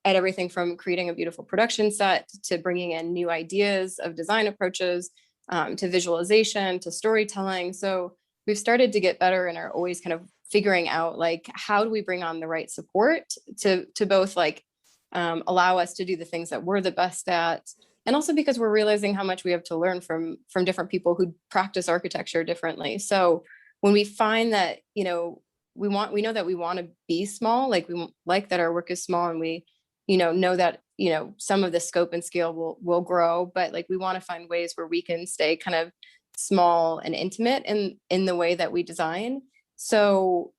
at everything from creating a beautiful production set to bringing in new ideas of design approaches, to visualization, to storytelling. So we've started to get better and are always kind of figuring out like, how do we bring on the right support to both like allow us to do the things that we're the best at, and also because we're realizing how much we have to learn from different people who practice architecture differently. So when we find that, we know that we want to be small, like we like that our work is small, and we, know that, some of the scope and scale will grow, but like we want to find ways where we can stay kind of small and intimate in the way that we design. So,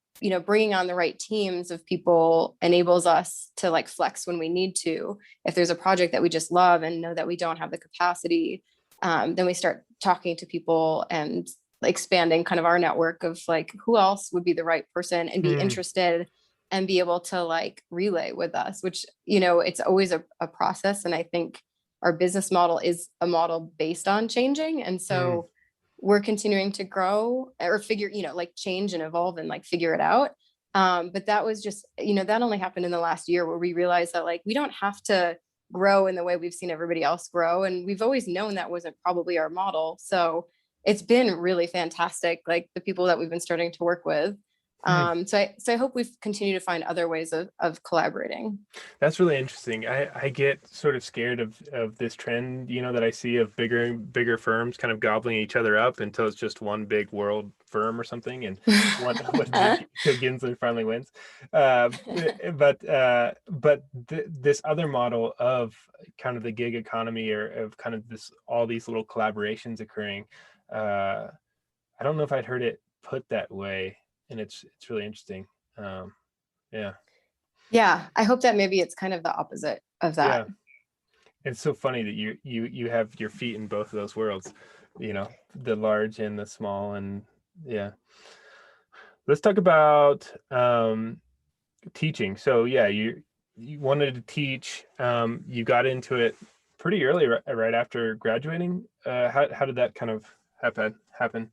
bringing on the right teams of people enables us to like flex when we need to. If there's a project that we just love and know that we don't have the capacity, then we start talking to people and expanding kind of our network of like, who else would be the right person and be interested and be able to like relay with us, which, it's always a process. And I think our business model is a model based on changing. And so we're continuing to grow or figure, like change and evolve and like figure it out. But that was just, that only happened in the last year where we realized that like, we don't have to grow in the way we've seen everybody else grow. And we've always known that wasn't probably our model. So it's been really fantastic, like the people that we've been starting to work with. So I hope we continue to find other ways of collaborating. That's really interesting. I get sort of scared of this trend, that I see of bigger firms kind of gobbling each other up until it's just one big world firm or something, and one Gensler finally wins. But this other model of kind of the gig economy, or of kind of all these little collaborations occurring, I don't know if I'd heard it put that way. And it's really interesting. Yeah. I hope that maybe it's kind of the opposite of that. Yeah. It's so funny that you have your feet in both of those worlds, the large and the small. And yeah, let's talk about teaching. So yeah, you wanted to teach. You got into it pretty early, right after graduating. How did that kind of happen?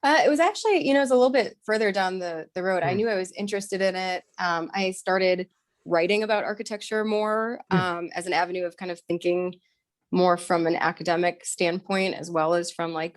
It was actually, it was a little bit further down the road. I knew I was interested in it. I started writing about architecture more as an avenue of kind of thinking more from an academic standpoint, as well as from like,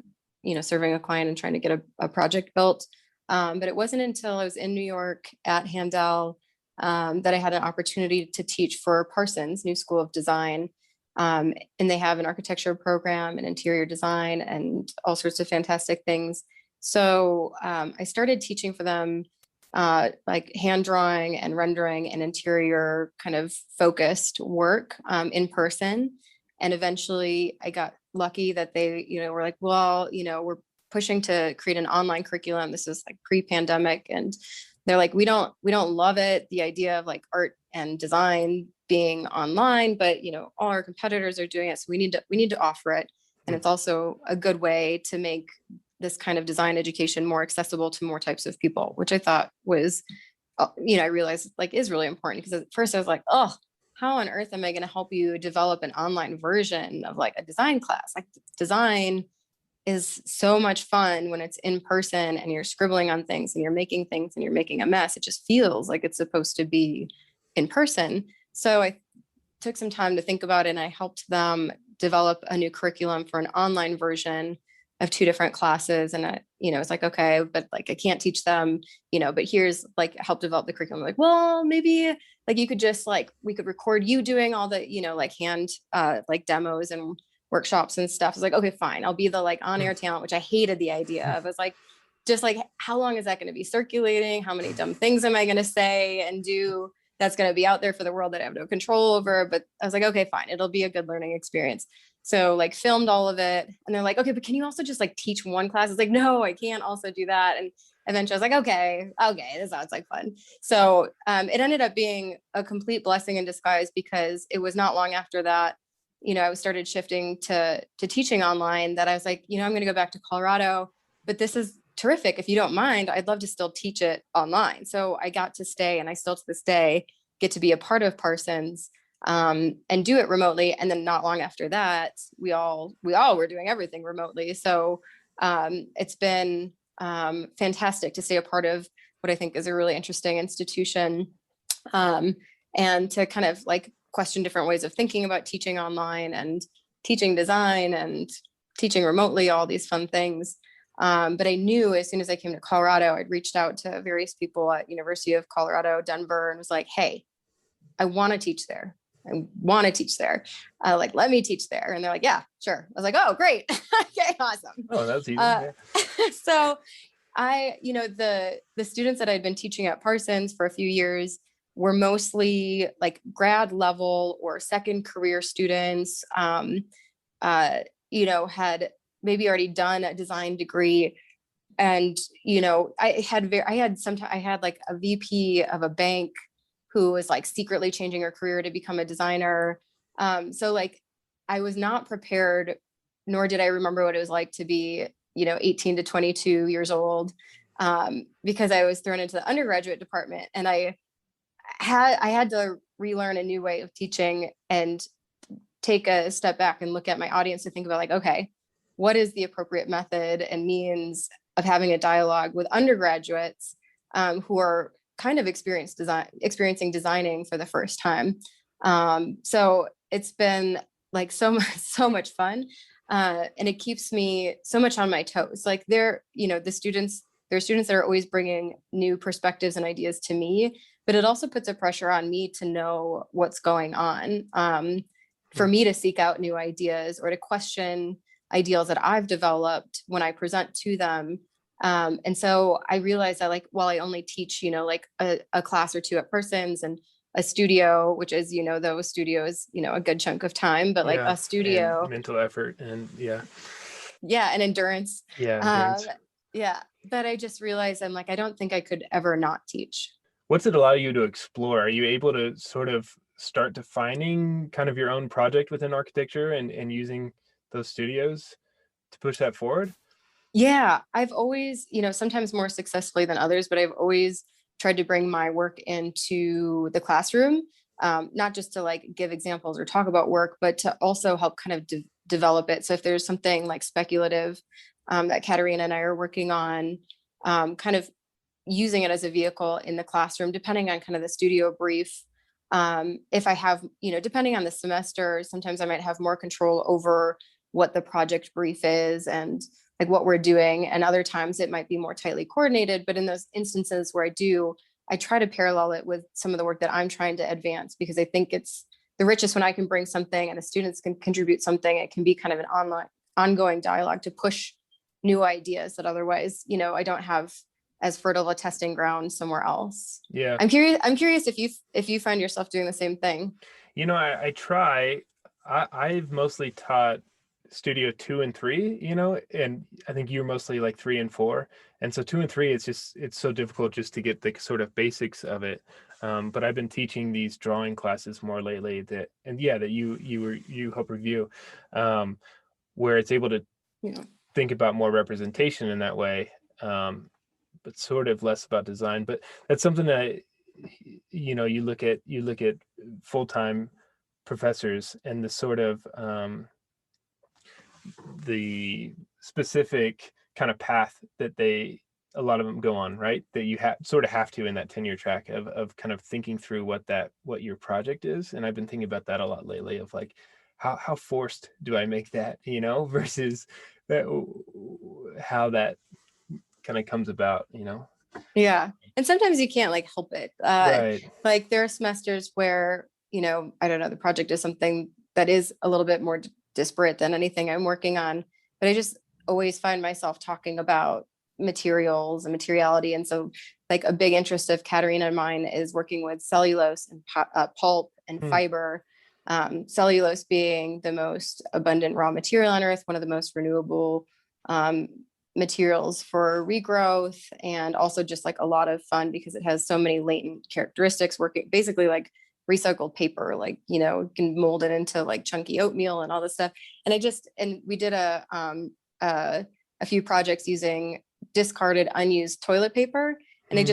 serving a client and trying to get a project built. But it wasn't until I was in New York at Handel that I had an opportunity to teach for Parsons School of Design. And they have an architecture program and interior design and all sorts of fantastic things. So I started teaching for them like hand drawing and rendering and interior kind of focused work in person. And eventually I got lucky that they, were like, well, we're pushing to create an online curriculum. This is like pre-pandemic. And they're like, we don't love it, the idea of like art and design being online, but all our competitors are doing it. So we need to offer it. And it's also a good way to make this kind of design education more accessible to more types of people, which I thought was, I realized like is really important, because at first I was like, oh, how on earth am I going to help you develop an online version of like a design class? Like design is so much fun when it's in person and you're scribbling on things and you're making things and you're making a mess. It just feels like it's supposed to be in person. So I took some time to think about it, and I helped them develop a new curriculum for an online version of 2 different classes. And it's like, okay, but like, I can't teach them, but here's like, help develop the curriculum. Like, well, maybe like you could just like, we could record you doing all the, like hand, like demos and workshops and stuff. It's like, okay, fine. I'll be the like on-air talent, which I hated the idea of. It's like, just like, how long is that going to be circulating? How many dumb things am I going to say and do that's going to be out there for the world that I have no control over? But I was like, okay, fine. It'll be a good learning experience. So like filmed all of it, and they're like, okay, but can you also just like teach one class? It's like, no, I can't also do that. And eventually I was like, okay, this sounds like fun. So it ended up being a complete blessing in disguise, because it was not long after that, I started shifting to teaching online, that I was like, I'm going to go back to Colorado, but this is terrific. If you don't mind, I'd love to still teach it online. So I got to stay, and I still to this day get to be a part of Parsons and do it remotely. And then not long after that, we all were doing everything remotely. So it's been fantastic to stay a part of what I think is a really interesting institution. and to kind of like question different ways of thinking about teaching online and teaching design and teaching remotely, all these fun things. But I knew as soon as I came to Colorado, I'd reached out to various people at University of Colorado, Denver, and was like, hey, I want to teach there. I want to teach there. Like, let me teach there. And they're like, yeah, sure. I was like, oh, great. Okay, awesome. Oh, that's easy. So the students that I'd been teaching at Parsons for a few years were mostly like grad level or second career students, had maybe already done a design degree. And, I had like a VP of a bank who was like secretly changing her career to become a designer. So like I was not prepared, nor did I remember what it was like to be, 18 to 22 years old, because I was thrown into the undergraduate department, and I had to relearn a new way of teaching and take a step back and look at my audience to think about like, okay, what is the appropriate method and means of having a dialogue with undergraduates who are kind of experiencing designing for the first time. So it's been like so much fun. And it keeps me so much on my toes. Like there are students that are always bringing new perspectives and ideas to me, but it also puts a pressure on me to know what's going on, for me to seek out new ideas or to question ideals that I've developed when I present to them. And so I realized that like, while I only teach, like a class or two at Parsons and a studio, which is, though a studio is, a good chunk of time, but like a studio, and mental effort and and endurance. But I just realized I'm like, I don't think I could ever not teach. What's it allow you to explore? Are you able to sort of start defining kind of your own project within architecture and using those studios to push that forward? Yeah, I've always, sometimes more successfully than others, but I've always tried to bring my work into the classroom, not just to like give examples or talk about work, but to also help kind of develop it. So if there's something like speculative that Katerina and I are working on, kind of using it as a vehicle in the classroom, depending on kind of the studio brief. If I have, depending on the semester, sometimes I might have more control over what the project brief is and like what we're doing. And other times it might be more tightly coordinated. But in those instances where I try to parallel it with some of the work that I'm trying to advance, because I think it's the richest when I can bring something and the students can contribute something. It can be kind of an ongoing dialogue to push new ideas that otherwise, I don't have as fertile a testing ground somewhere else. Yeah. I'm curious if you find yourself doing the same thing. I try. I've mostly taught studio 2 and 3, and I think you're mostly like 3 and 4. And so 2 and 3, it's so difficult just to get the sort of basics of it. But I've been teaching these drawing classes more lately that you help review, where it's able to think about more representation in that way. But sort of less about design. But that's something that you look at full-time professors and the sort of the specific kind of path that a lot of them go on, right? That you have to in that tenure track of kind of thinking through what your project is. And I've been thinking about that a lot lately, of like how forced do I make that, versus how that kind of comes about, Yeah. And sometimes you can't like help it. Right. Like there are semesters where, I don't know, the project is something that is a little bit more disparate than anything I'm working on, but I just always find myself talking about materials and materiality. And so like a big interest of Katerina and mine is working with cellulose and pulp and fiber. Cellulose being the most abundant raw material on Earth, one of the most renewable materials for regrowth, and also just like a lot of fun because it has so many latent characteristics, working basically like recycled paper, like, can mold it into like chunky oatmeal and all this stuff. And we did a few projects using discarded unused toilet paper. And I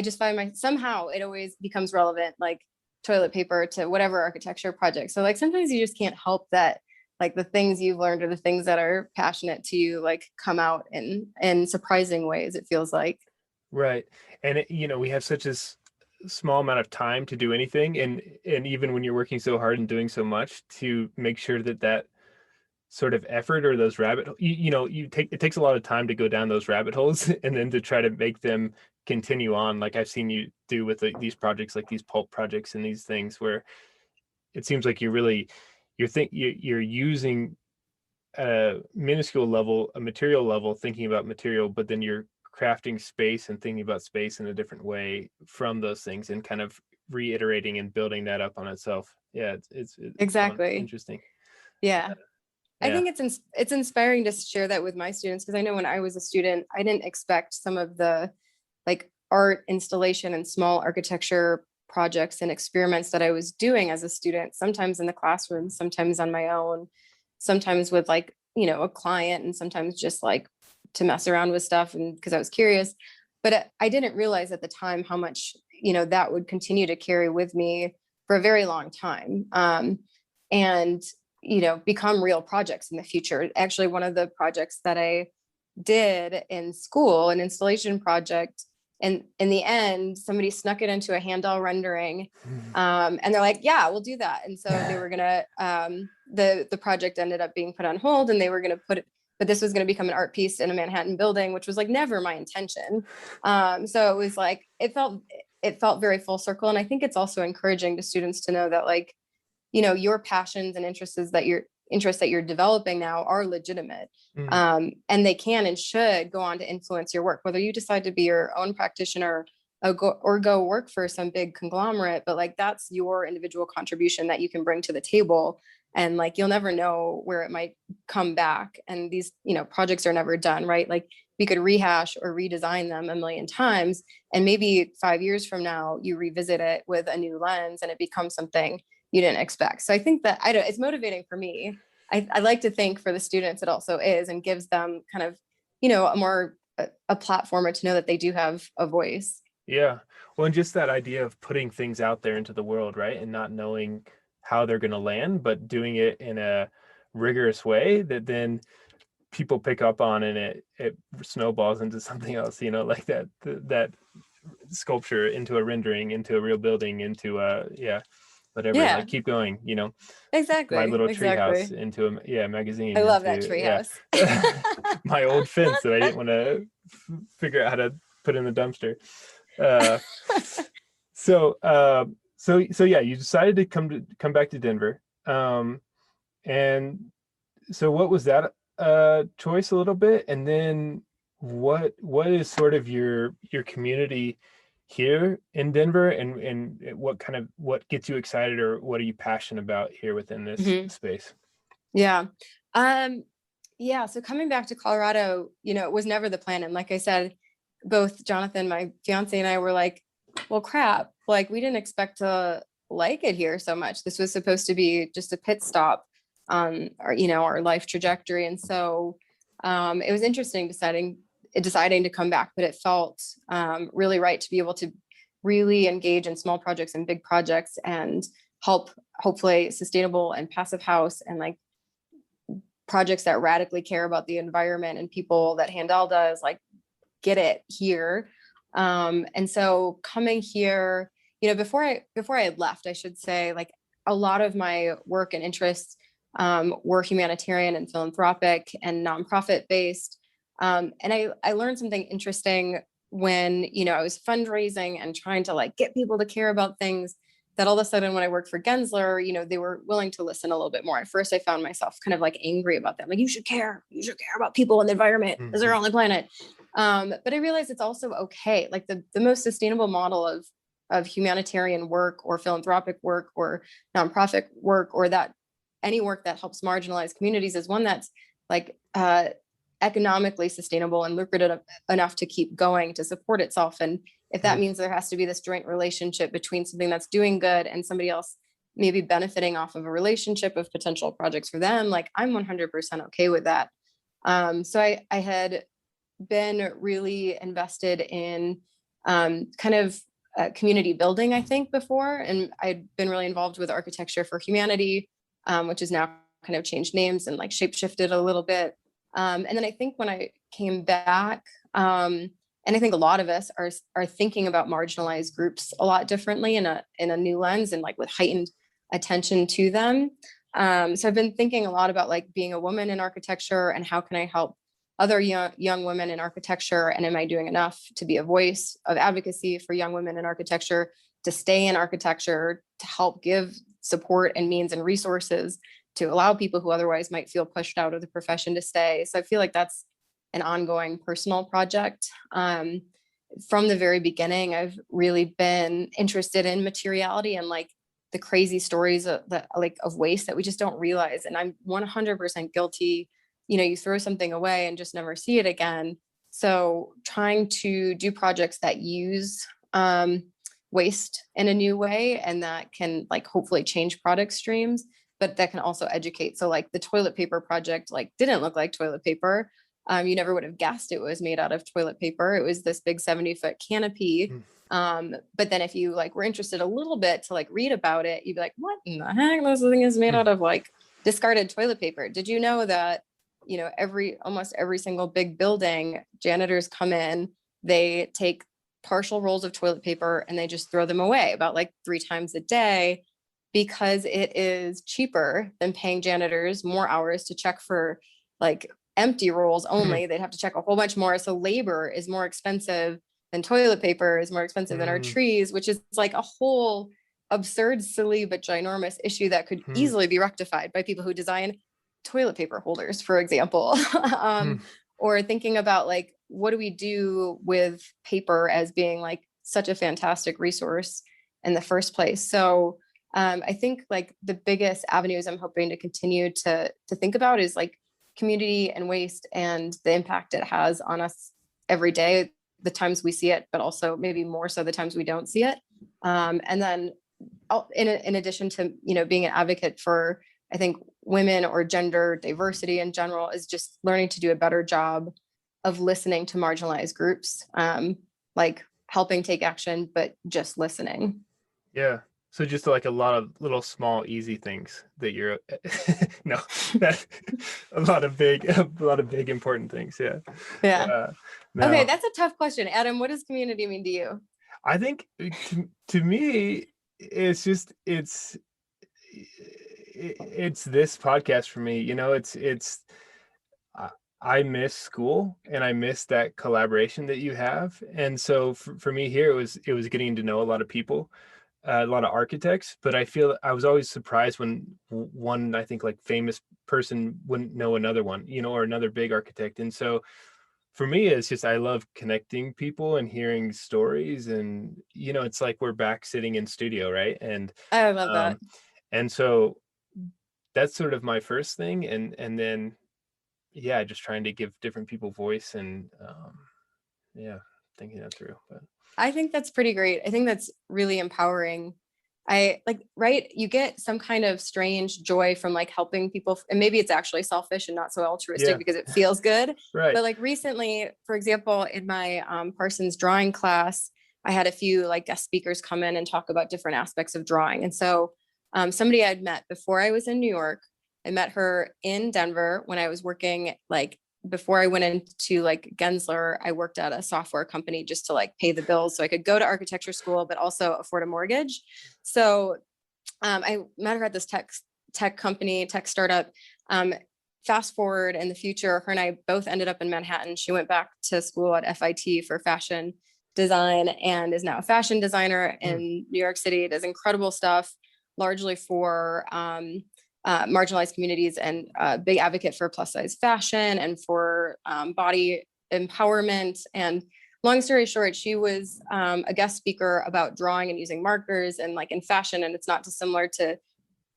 just find somehow it always becomes relevant, like toilet paper to whatever architecture project. So like sometimes you just can't help that, like the things you've learned or the things that are passionate to you, like come out in surprising ways, it feels like. Right. And we have such small amount of time to do anything, and even when you're working so hard and doing so much, to make sure that sort of effort or those it takes a lot of time to go down those rabbit holes and then to try to make them continue on, like I've seen you do with these projects, like these pulp projects and these things, where it seems like you're using a minuscule level, a material level, thinking about material, but then you're crafting space and thinking about space in a different way from those things, and kind of reiterating and building that up on itself. Yeah, it's Exactly. interesting. Yeah. I Yeah. think it's inspiring to share that with my students, because I know when I was a student, I didn't expect some of the like art installation and small architecture projects and experiments that I was doing as a student, sometimes in the classroom, sometimes on my own, sometimes with like, a client, and sometimes just like to mess around with stuff and because I was curious. But I didn't realize at the time how much, that would continue to carry with me for a very long time. And become real projects in the future. Actually, one of the projects that I did in school, an installation project, and in the end, somebody snuck it into a Handel rendering, and they're like, "Yeah, we'll do that." And so they were gonna, the project ended up being put on hold, and they were gonna put it, but this was gonna become an art piece in a Manhattan building, which was like never my intention. So it was like it felt very full circle, and I think it's also encouraging to students to know that like, your passions and interests that you're developing now are legitimate. And they can and should go on to influence your work, whether you decide to be your own practitioner or go work for some big conglomerate, but like that's your individual contribution that you can bring to the table. And like, you'll never know where it might come back. And these, projects are never done, right? Like we could rehash or redesign them a million times. And maybe 5 years from now, you revisit it with a new lens and it becomes something you didn't expect. So I think that it's motivating for me. I like to think for the students it also is, and gives them kind of, a platform, or to know that they do have a voice. Yeah. Well, and just that idea of putting things out there into the world, right? And not knowing how they're going to land, but doing it in a rigorous way that then people pick up on, and it snowballs into something else, like that sculpture into a rendering, into a real building, into whatever. Yeah. Like keep going, Exactly. My little Exactly. treehouse into a magazine. I love that treehouse. My old fence that I didn't want to figure out how to put in the dumpster. So yeah, you decided to come back to Denver. And so what was that choice a little bit? And then what is sort of your community here in Denver, and what gets you excited, or what are you passionate about here within this space? Yeah. So coming back to Colorado, it was never the plan. And like I said, both Jonathan, my fiance, and I were like, well, crap, like we didn't expect to like it here so much. This was supposed to be just a pit stop on our life trajectory. And so it was interesting deciding to come back, but it felt really right to be able to really engage in small projects and big projects and help hopefully sustainable and passive house and like projects that radically care about the environment and people that Handel does, like get it here. And so coming here, before I had left, I should say, like a lot of my work and interests were humanitarian and philanthropic and nonprofit based. And I learned something interesting when, I was fundraising and trying to like get people to care about things, that all of a sudden when I worked for Gensler, they were willing to listen a little bit more. At first I found myself kind of like angry about them. Like, you should care about people and the environment because they're on the planet. But I realized it's also okay. Like the most sustainable model of humanitarian work or philanthropic work or nonprofit work, or that any work that helps marginalized communities, is one that's like economically sustainable and lucrative enough to keep going, to support itself. And if that means there has to be this joint relationship between something that's doing good and somebody else maybe benefiting off of a relationship of potential projects for them, like I'm 100% okay with that. So I had been really invested in kind of community building, I think, before. And I'd been really involved with Architecture for Humanity, which is now kind of changed names and like shape shifted a little bit. And then I think when I came back and And I think a lot of us are thinking about marginalized groups a lot differently in a new lens and like with heightened attention to them. So I've been thinking a lot about like being a woman in architecture and how can I help other young women in architecture, and am I doing enough to be a voice of advocacy for young women in architecture, to stay in architecture, to help give support and means and resources to allow people who otherwise might feel pushed out of the profession to stay. So I feel like that's an ongoing personal project. From the very beginning, I've really been interested in materiality and like the crazy stories of waste that we just don't realize. And I'm 100% guilty. You know, you throw something away and just never see it again. So trying to do projects that use waste in a new way and that can like hopefully change product streams, but that can also educate. So like the toilet paper project like didn't look like toilet paper. You never would have guessed it was made out of toilet paper. It was this big 70-foot canopy. But then if you like were interested a little bit to like read about it, you'd be like, what in the heck? This thing is made out of like discarded toilet paper. Did you know that, you know, almost every single big building, janitors come in, they take partial rolls of toilet paper and they just throw them away about like 3 times a day, because it is cheaper than paying janitors more hours to check for like empty rolls only. They'd have to check a whole bunch more. So labor is more expensive than toilet paper, is more expensive than our trees, which is like a whole absurd, silly, but ginormous issue that could easily be rectified by people who design toilet paper holders, for example. Or thinking about like, what do we do with paper as being like such a fantastic resource in the first place? So I think like the biggest avenues I'm hoping to continue to think about is like community and waste and the impact it has on us every day, the times we see it, but also maybe more so the times we don't see it. And then in addition to, you know, being an advocate for, I think, women or gender diversity in general, is just learning to do a better job of listening to marginalized groups, like helping take action, but just listening. Yeah. So just like a lot of little small easy things that you're no, that a lot of big important things. Yeah. Yeah. Now, okay, that's a tough question. Adam, what does community mean to you? I think to me, it's just it's this podcast for me. You know, it's I miss school and I miss that collaboration that you have. And so for me here, it was getting to know a lot of people. A lot of architects, but I feel I was always surprised when one, I think, like famous person wouldn't know another one, you know, or another big architect. And so for me, it's just, I love connecting people and hearing stories, and, you know, it's like we're back sitting in studio, right? And I love that. And so that's sort of my first thing. And then, yeah, just trying to give different people voice and, yeah, thinking that through. But I think that's pretty great. I think that's really empowering. I like, right? You get some kind of strange joy from like helping people, and maybe it's actually selfish and not so altruistic because it feels good. Right. But like recently, for example, in my Parsons drawing class, I had a few like guest speakers come in and talk about different aspects of drawing. And so somebody I'd met before I was in New York, I met her in Denver when I was working, like before I went into like Gensler, I worked at a software company just to like pay the bills so I could go to architecture school, but also afford a mortgage. So I met her at this tech company, tech startup. Fast forward in the future, her and I both ended up in Manhattan. She went back to school at FIT for fashion design and is now a fashion designer in New York City. Does incredible stuff, largely for marginalized communities, and a big advocate for plus size fashion and for body empowerment. And long story short, she was a guest speaker about drawing and using markers and like in fashion. And it's not dissimilar to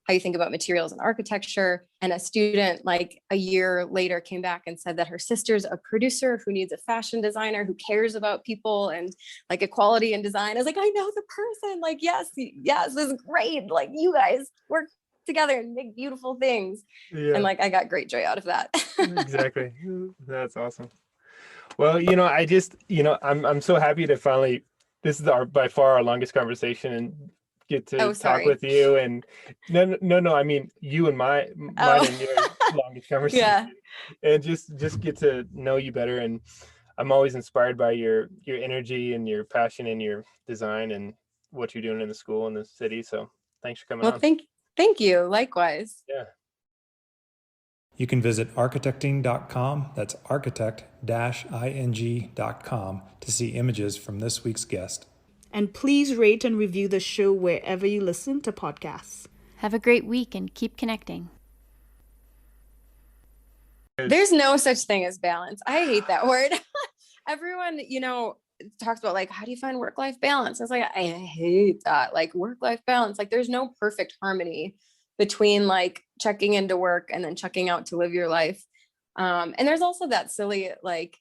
how you think about materials in architecture. And a student like a year later came back and said that her sister's a producer who needs a fashion designer who cares about people and like equality in design. I was like, I know the person. Like, yes, this is great. Like, you guys work together and make beautiful things. Yeah. And like I got great joy out of that. Exactly. That's awesome. Well, you know, I just, you know, I'm so happy to finally, this is by far our longest conversation, and get to talk with you. And no, I mean you and mine and your longest conversation. Yeah. And just get to know you better. And I'm always inspired by your energy and your passion and your design and what you're doing in the school and the city. So thanks for coming Well, on. thank you. Likewise. Yeah. You can visit architecting.com, that's architect-ing.com, to see images from this week's guest. And please rate and review the show wherever you listen to podcasts. Have a great week and keep connecting. There's no such thing as balance. I hate that word. Everyone, talks about like, how do you find work-life balance? I was like, I hate that. Like work-life balance. Like there's no perfect harmony between like checking into work and then checking out to live your life. And there's also that silly like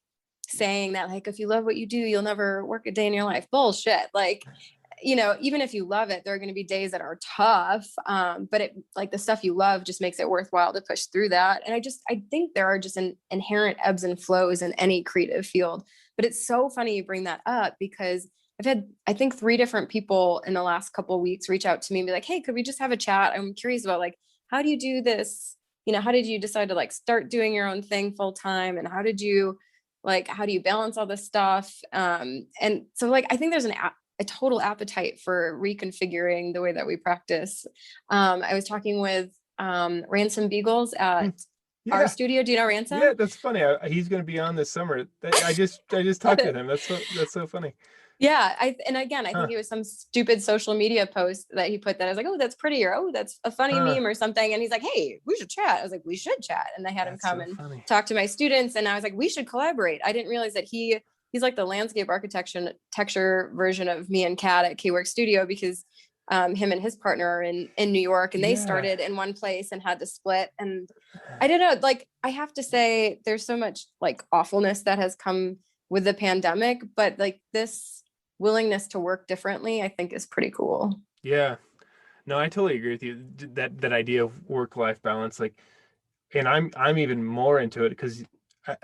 saying that like, if you love what you do, you'll never work a day in your life. Bullshit. Like, even if you love it, there are going to be days that are tough. But it like the stuff you love just makes it worthwhile to push through that. And I think there are just an inherent ebbs and flows in any creative field. But it's so funny you bring that up because I've had, I think 3 different people in the last couple of weeks reach out to me and be like, hey, could we just have a chat? I'm curious about like, how do you do this? How did you decide to like start doing your own thing full time? And how do you balance all this stuff? And so like, I think there's a total appetite for reconfiguring the way that we practice. I was talking with Ransom Beagles at our studio. Do you know Ransom? Yeah, that's funny. He's going to be on this summer. I just talked to him. That's so funny. Yeah. I think it was some stupid social media post that he put that I was like, oh, that's pretty, or oh, that's a funny meme or something. And he's like, hey, we should chat. I was like, we should chat. And I had him come and talk to my students. And I was like, we should collaborate. I didn't realize that he's like the landscape architecture version of me and Kat at K-Work Studio because him and his partner are in New York and they started in one place and had to split. And I don't know, like, I have to say there's so much like awfulness that has come with the pandemic, but like this willingness to work differently, I think is pretty cool. Yeah, no, I totally agree with you. That idea of work-life balance, like, and I'm even more into it because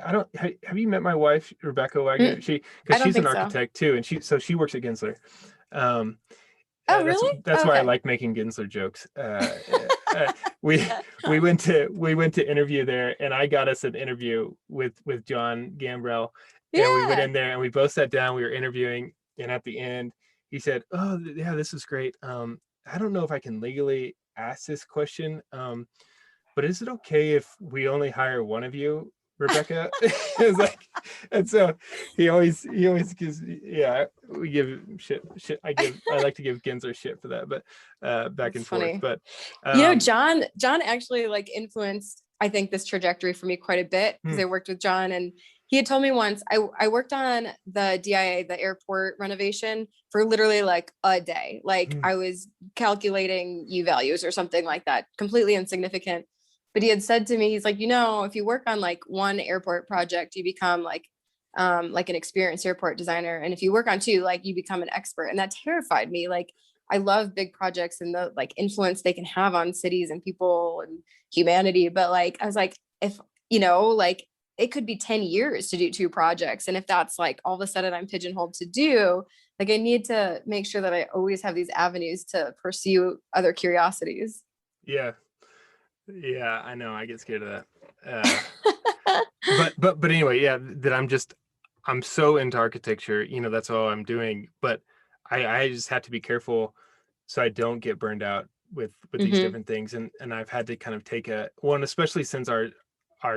I don't, have you met my wife, Rebecca Wagner? She's an architect too. And she works at Ginsler. Oh, really? That's why I like making Ginsler jokes. We went to interview there and I got us an interview with John Gambrell. And we went in there and we both sat down, we were interviewing. And at the end, he said, oh, yeah, this is great. I don't know if I can legally ask this question, but is it okay if we only hire one of you, Rebecca? It was like, and so he always gives, we give shit. I like to give Ginsler shit for that, but back and forth. But John actually like influenced, I think, this trajectory for me quite a bit because I worked with John and he had told me once, I worked on the DIA, the airport renovation, for literally like a day. Like I was calculating U values or something like that, completely insignificant. But he had said to me, he's like, if you work on like one airport project, you become like an experienced airport designer. And if you work on 2, like you become an expert. And that terrified me. Like I love big projects and the like influence they can have on cities and people and humanity. But like, I was like, if, like, it could be 10 years to do 2 projects. And if that's like all of a sudden I'm pigeonholed to do, like I need to make sure that I always have these avenues to pursue other curiosities. Yeah, I know. I get scared of that. But anyway, yeah, that I'm so into architecture, that's all I'm doing. But I just have to be careful so I don't get burned out with these different things. And I've had to kind of take one, especially since our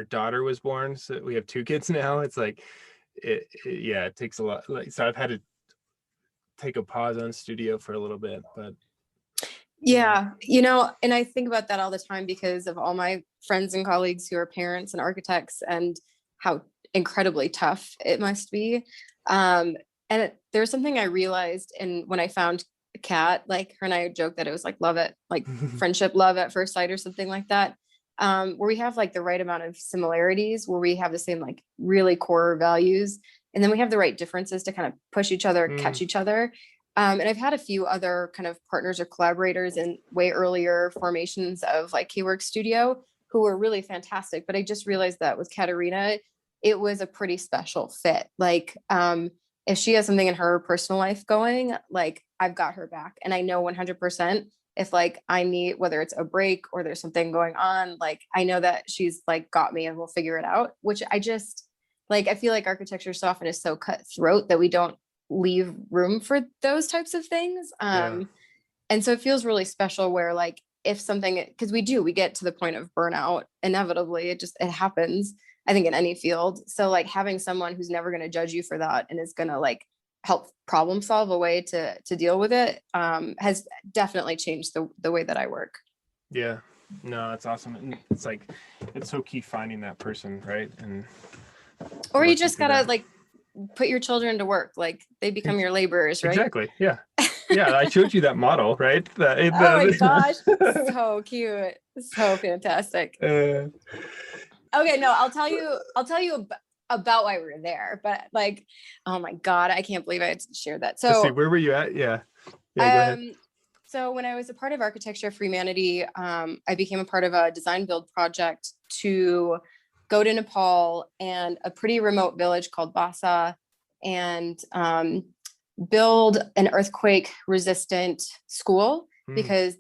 daughter was born, so we have 2 kids now. It's like it takes a lot. Like, so I've had to take a pause on studio for a little bit, but and I think about that all the time because of all my friends and colleagues who are parents and architects and how incredibly tough it must be. There's something I realized when I found Kat, like her and I joked that it was like love it, like friendship, love at first sight or something like that. Where we have like the right amount of similarities, where we have the same like really core values, and then we have the right differences to kind of push each other, catch each other. And I've had a few other kind of partners or collaborators in way earlier formations of like K-Work Studio who were really fantastic. But I just realized that with Katerina, it was a pretty special fit. Like if she has something in her personal life going, like I've got her back, and I know 100%. If like I need, whether it's a break or there's something going on, like I know that she's like got me and we'll figure it out, which Like, I feel like architecture so often is so cutthroat that we don't leave room for those types of things. Yeah. And so it feels really special where like, if something, because we get to the point of burnout inevitably, it happens, I think, in any field. So like having someone who's never going to judge you for that and is going to like help problem solve a way to deal with it, has definitely changed the way that I work. Yeah, no, that's awesome. And it's like, it's so key finding that person, right? And or you just gotta like put your children to work, like they become your laborers, right? Exactly. Yeah. Yeah, I showed you that model, right? Oh my gosh, so cute, so fantastic. Okay, no, I'll tell you about why we were there, but like, oh my God, I can't believe I had to share that. So let's see, where were you at? Yeah, go ahead. So when I was a part of Architecture for Humanity, I became a part of a design build project to go to Nepal and a pretty remote village called Basa and build an earthquake resistant school, because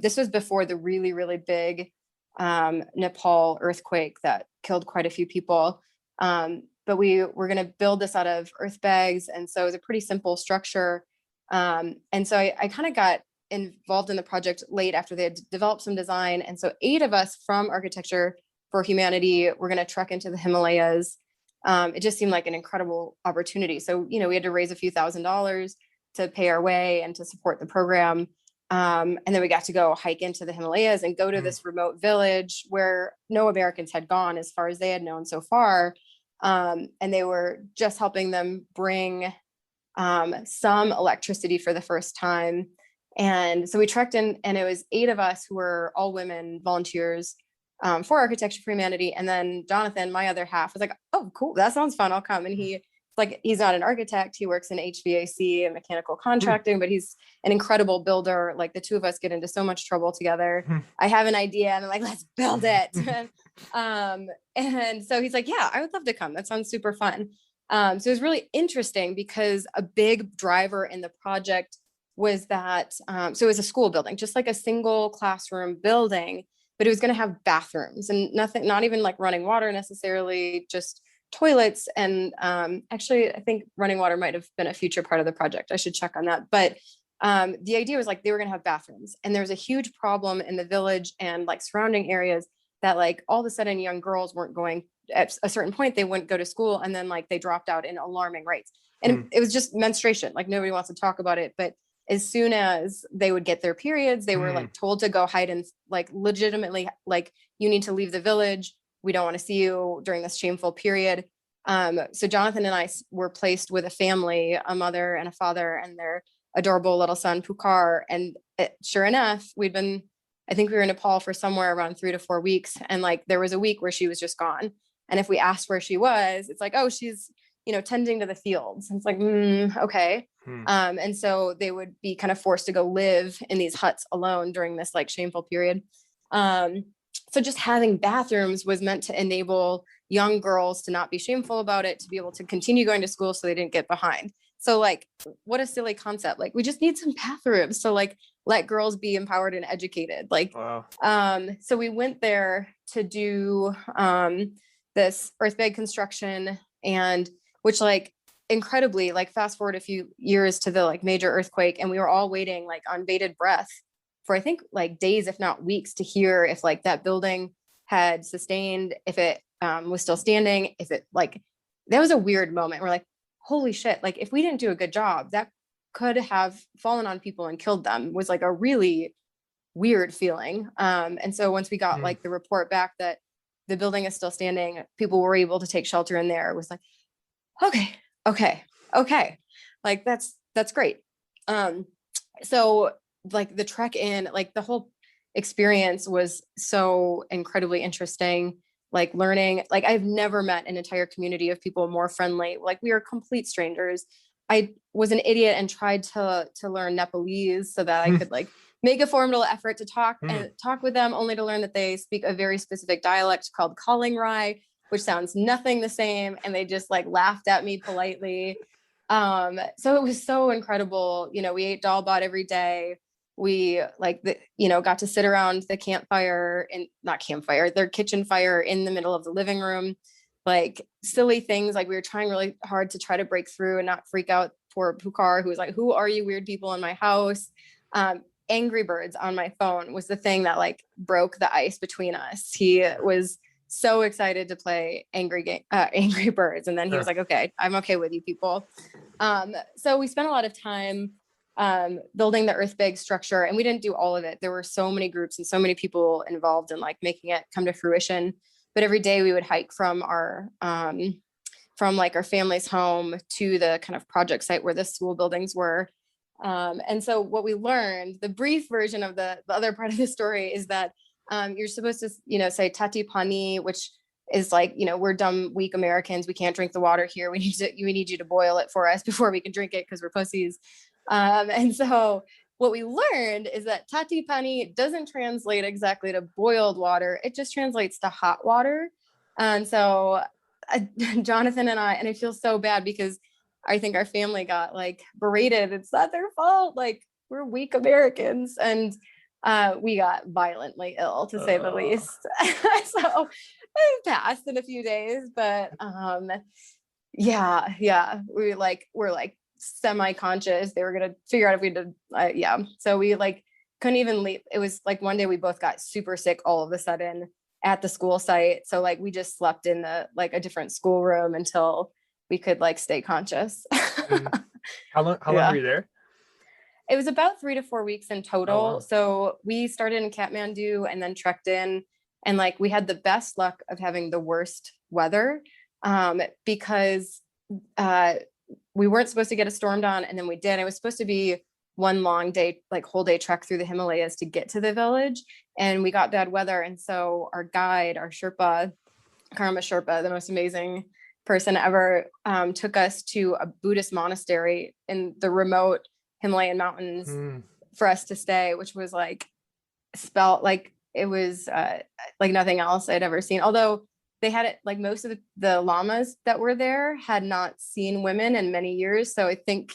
this was before the really, really big Nepal earthquake that killed quite a few people. But we were going to build this out of earth bags. And so it was a pretty simple structure. And so I kind of got involved in the project late after they had developed some design. And so 8 of us from Architecture for Humanity were going to trek into the Himalayas. It just seemed like an incredible opportunity. So, we had to raise a few $1,000s to pay our way and to support the program. And then we got to go hike into the Himalayas and go to this remote village where no Americans had gone as far as they had known so far. And they were just helping them bring some electricity for the first time. And so we trekked in, and it was 8 of us who were all women volunteers for Architecture for Humanity. And then Jonathan, my other half, was like, oh, cool, that sounds fun, I'll come. And he's not an architect, he works in HVAC and mechanical contracting, but he's an incredible builder. Like the two of us get into so much trouble together. I have an idea and I'm like, let's build it. And so he's like, yeah, I would love to come, that sounds super fun. So it was really interesting because a big driver in the project was that, so it was a school building, just like a single classroom building, but it was going to have bathrooms and nothing, not even like running water necessarily, just toilets. And actually, I think running water might have been a future part of the project. I should check on that. But the idea was like they were going to have bathrooms, and there was a huge problem in the village and like surrounding areas that like all of a sudden young girls weren't going, at a certain point they wouldn't go to school, and then like they dropped out in alarming rates. And it was just menstruation, like nobody wants to talk about it, but as soon as they would get their periods, they were like told to go hide and like legitimately, like, you need to leave the village, we don't want to see you during this shameful period. So Jonathan and I were placed with a family, a mother and a father and their adorable little son Pukar. And sure enough, I think we were in Nepal for somewhere around 3 to 4 weeks, and like there was a week where she was just gone. And if we asked where she was, it's like, oh, she's tending to the fields. And it's like, okay. And so they would be kind of forced to go live in these huts alone during this like shameful period. So just having bathrooms was meant to enable young girls to not be shameful about it, to be able to continue going to school so they didn't get behind. So like, what a silly concept. Like, we just need some bathrooms. So like, let girls be empowered and educated. Like, wow. So we went there to do this earth bag construction, and which like incredibly, like fast forward a few years to the like major earthquake, and we were all waiting like on bated breath for I think like days, if not weeks, to hear if like that building had sustained, if it was still standing, if it like, that was a weird moment. We're like, holy shit, like if we didn't do a good job, that could have fallen on people and killed them, was like a really weird feeling. And so once we got like the report back that the building is still standing, people were able to take shelter in there, it was like, okay. Like that's great. So like the trek in, like the whole experience was so incredibly interesting, like learning, like I've never met an entire community of people more friendly. Like we are complete strangers. I was an idiot and tried to learn Nepalese so that I could like make a formidable effort to talk with them, only to learn that they speak a very specific dialect called Calling Rai, which sounds nothing the same. And they just like laughed at me politely. So it was so incredible. We ate dalbat every day. We like, got to sit around the campfire, and not campfire, their kitchen fire in the middle of the living room. like silly things. Like we were trying really hard to try to break through and not freak out poor Pukar, who was like, who are you weird people in my house? Angry Birds on my phone was the thing that like broke the ice between us. He was so excited to play Angry Birds. And then he was like, okay, I'm okay with you people. So we spent a lot of time building the Earth Bag structure, and we didn't do all of it. There were so many groups and so many people involved in like making it come to fruition. But every day we would hike from our family's home to the kind of project site where the school buildings were. And so what we learned, the brief version of the other part of the story, is that you're supposed to, say Tati Pani, which is like, we're dumb, weak Americans. We can't drink the water here. We need you to boil it for us before we can drink it because we're pussies. And so what we learned is that Tati Pani doesn't translate exactly to boiled water. It just translates to hot water. And so Jonathan and I feel so bad because I think our family got like berated. It's not their fault. Like, we're weak Americans. And we got violently ill, to say the least. So it passed in a few days, but we're like semi-conscious. They were gonna figure out if we did so we like couldn't even leave. It was like one day we both got super sick all of a sudden at the school site, so like we just slept in a different school room until we could like stay conscious. How long were you there? It was about 3 to 4 weeks in total. Oh, wow. So we started in Kathmandu and then trekked in, and like we had the best luck of having the worst weather because we weren't supposed to get a storm on, and then we did. It was supposed to be one long day, like whole day trek through the Himalayas to get to the village, and we got bad weather. And so our guide, our Sherpa, Karma Sherpa, the most amazing person ever, took us to a Buddhist monastery in the remote Himalayan mountains for us to stay, which was like it was like nothing else I'd ever seen. Although they had it, like most of the lamas that were there had not seen women in many years. So I think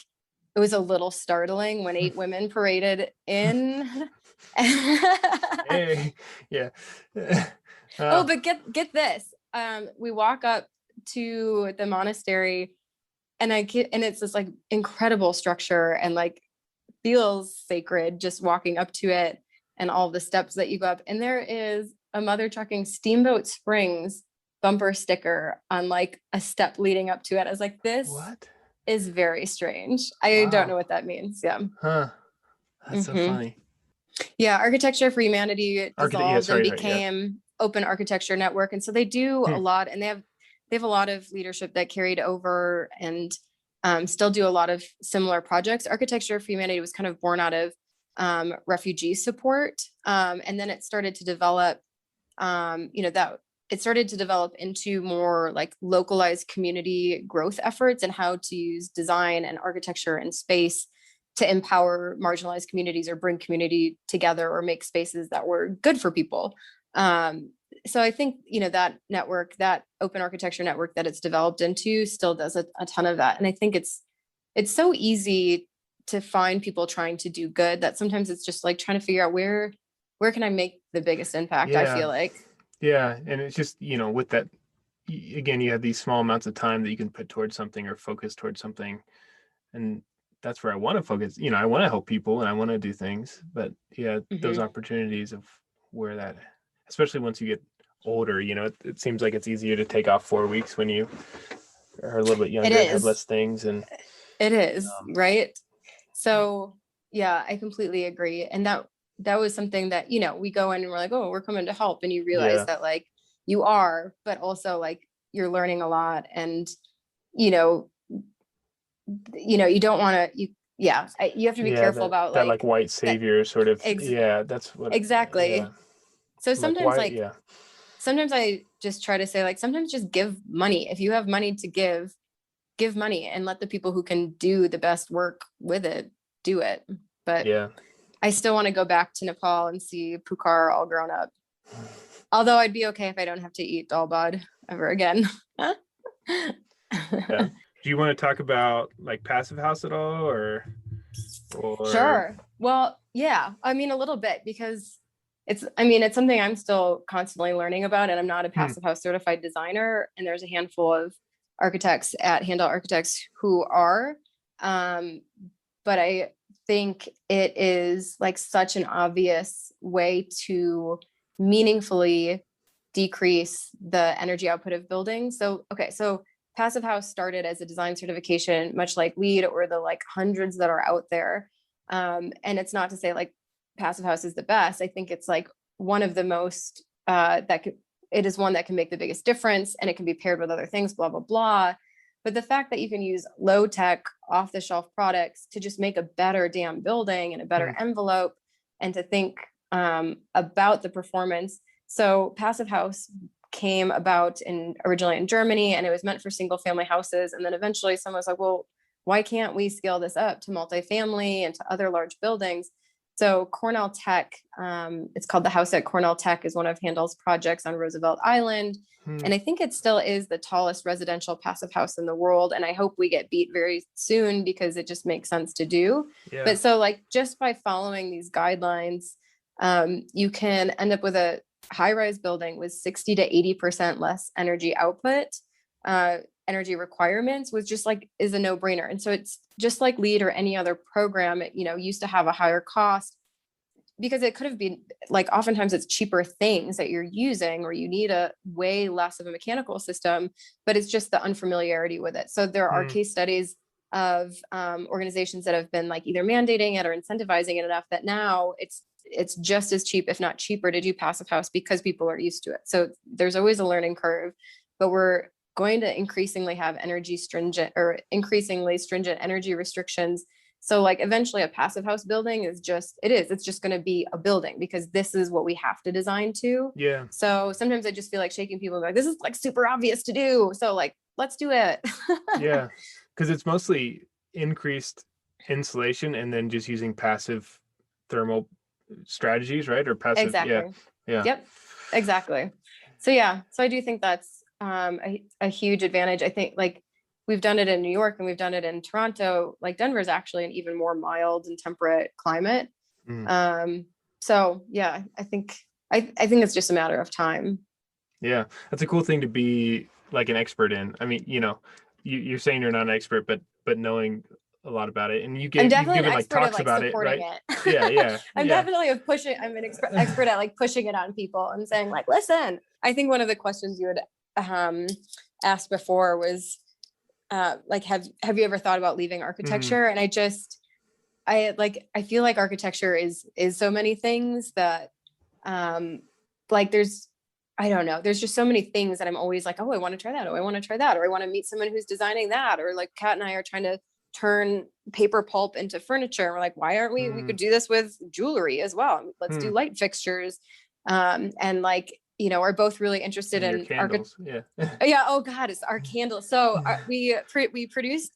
it was a little startling when 8 women paraded in. Hey, yeah. But get this. We walk up to the monastery, and it's this like incredible structure, and like feels sacred just walking up to it and all the steps that you go up. And there is a Mother Trucking Steamboat Springs bumper sticker on like a step leading up to it. I was like, this is very strange. I don't know what that means. Yeah. That's so funny. Yeah. Architecture for Humanity dissolved and became Open Architecture Network. And so they do a lot, and they have a lot of leadership that carried over and still do a lot of similar projects. Architecture for Humanity was kind of born out of refugee support. And then it started to develop, into more like localized community growth efforts and how to use design and architecture and space to empower marginalized communities or bring community together or make spaces that were good for people. So I think, that network, that Open Architecture Network that it's developed into still does a ton of that. And I think it's so easy to find people trying to do good that sometimes it's just like trying to figure out where can I make the biggest impact, I feel like. Yeah. And it's just, with that, again, you have these small amounts of time that you can put towards something or focus towards something. And that's where I want to focus. I want to help people and I want to do things, but those opportunities of where that, especially once you get older, it seems like it's easier to take off 4 weeks when you are a little bit younger and have less things. And it is, right? So yeah, I completely agree. And that was something that, we go in and we're like, oh, we're coming to help. And you realize that like you are, but also like you're learning a lot. And, you don't want to, you have to be careful about that like white savior sort of. That's what. Exactly. Yeah. So sometimes sometimes I just try to say like, sometimes just give money. If you have money to give money and let the people who can do the best work with it, do it. But I still want to go back to Nepal and see Pukar all grown up. Although I'd be okay if I don't have to eat dal bud ever again. Do you want to talk about like Passive House at all or? Sure. Well, yeah, I mean, a little bit, because it's something I'm still constantly learning about, and I'm not a passive house certified designer. And there's a handful of architects at Handel Architects who are, but I think it is like such an obvious way to meaningfully decrease the energy output of buildings. So passive house started as a design certification, much like LEED or the like hundreds that are out there. And it's not to say like passive house is the best. I think it's like one of the most it is one that can make the biggest difference, and it can be paired with other things, blah, blah, blah. But the fact that you can use low tech, off the shelf products to just make a better damn building and a better envelope, and to think about the performance. So passive house came about originally in Germany, and it was meant for single family houses. And then eventually someone was like, well, why can't we scale this up to multifamily and to other large buildings? So Cornell Tech, it's called the House at Cornell Tech, is one of Handel's projects on Roosevelt Island. And I think it still is the tallest residential passive house in the world. And I hope we get beat very soon, because it just makes sense to do. Yeah. But so like just by following these guidelines, you can end up with a high-rise building with 60 to 80% less energy output. Energy requirements is a no-brainer. And so it's just like LEED or any other program, it, used to have a higher cost, because it could have been like, oftentimes it's cheaper things that you're using, or you need a way less of a mechanical system, but it's just the unfamiliarity with it. So there are case studies of organizations that have been like either mandating it or incentivizing it enough that now it's just as cheap, if not cheaper, to do passive house, because people are used to it. So there's always a learning curve, but we're going to increasingly have increasingly stringent energy restrictions. So like eventually a passive house building it's just going to be a building, because this is what we have to design to. Yeah. So sometimes I just feel like shaking people, like, this is like super obvious to do. So like, let's do it. Yeah. Cause it's mostly increased insulation and then just using passive thermal strategies, right? Or passive. Exactly. Yeah. Yep. Exactly. So yeah. So I do think that's a huge advantage. I think like we've done it in New York and we've done it in Toronto. Like Denver is actually an even more mild and temperate climate. So yeah, I think it's just a matter of time. Yeah, that's a cool thing to be like an expert in. I mean, you're saying you're not an expert, but knowing a lot about it, and you've given like talks about it, right? Yeah. I'm definitely I'm an expert at like pushing it on people and saying like, listen. I think one of the questions you had asked before was like, have you ever thought about leaving architecture? And I feel like architecture is so many things that like I don't know, there's just so many things that I'm always like, oh, I want to try that. Oh, I want to try that. Or I want to meet someone who's designing that. Or like Kat and I are trying to turn paper pulp into furniture. And we're like, why aren't we could do this with jewelry as well. Let's do light fixtures. And like, are both really interested in candles. Yeah. Oh God, it's our candle. So we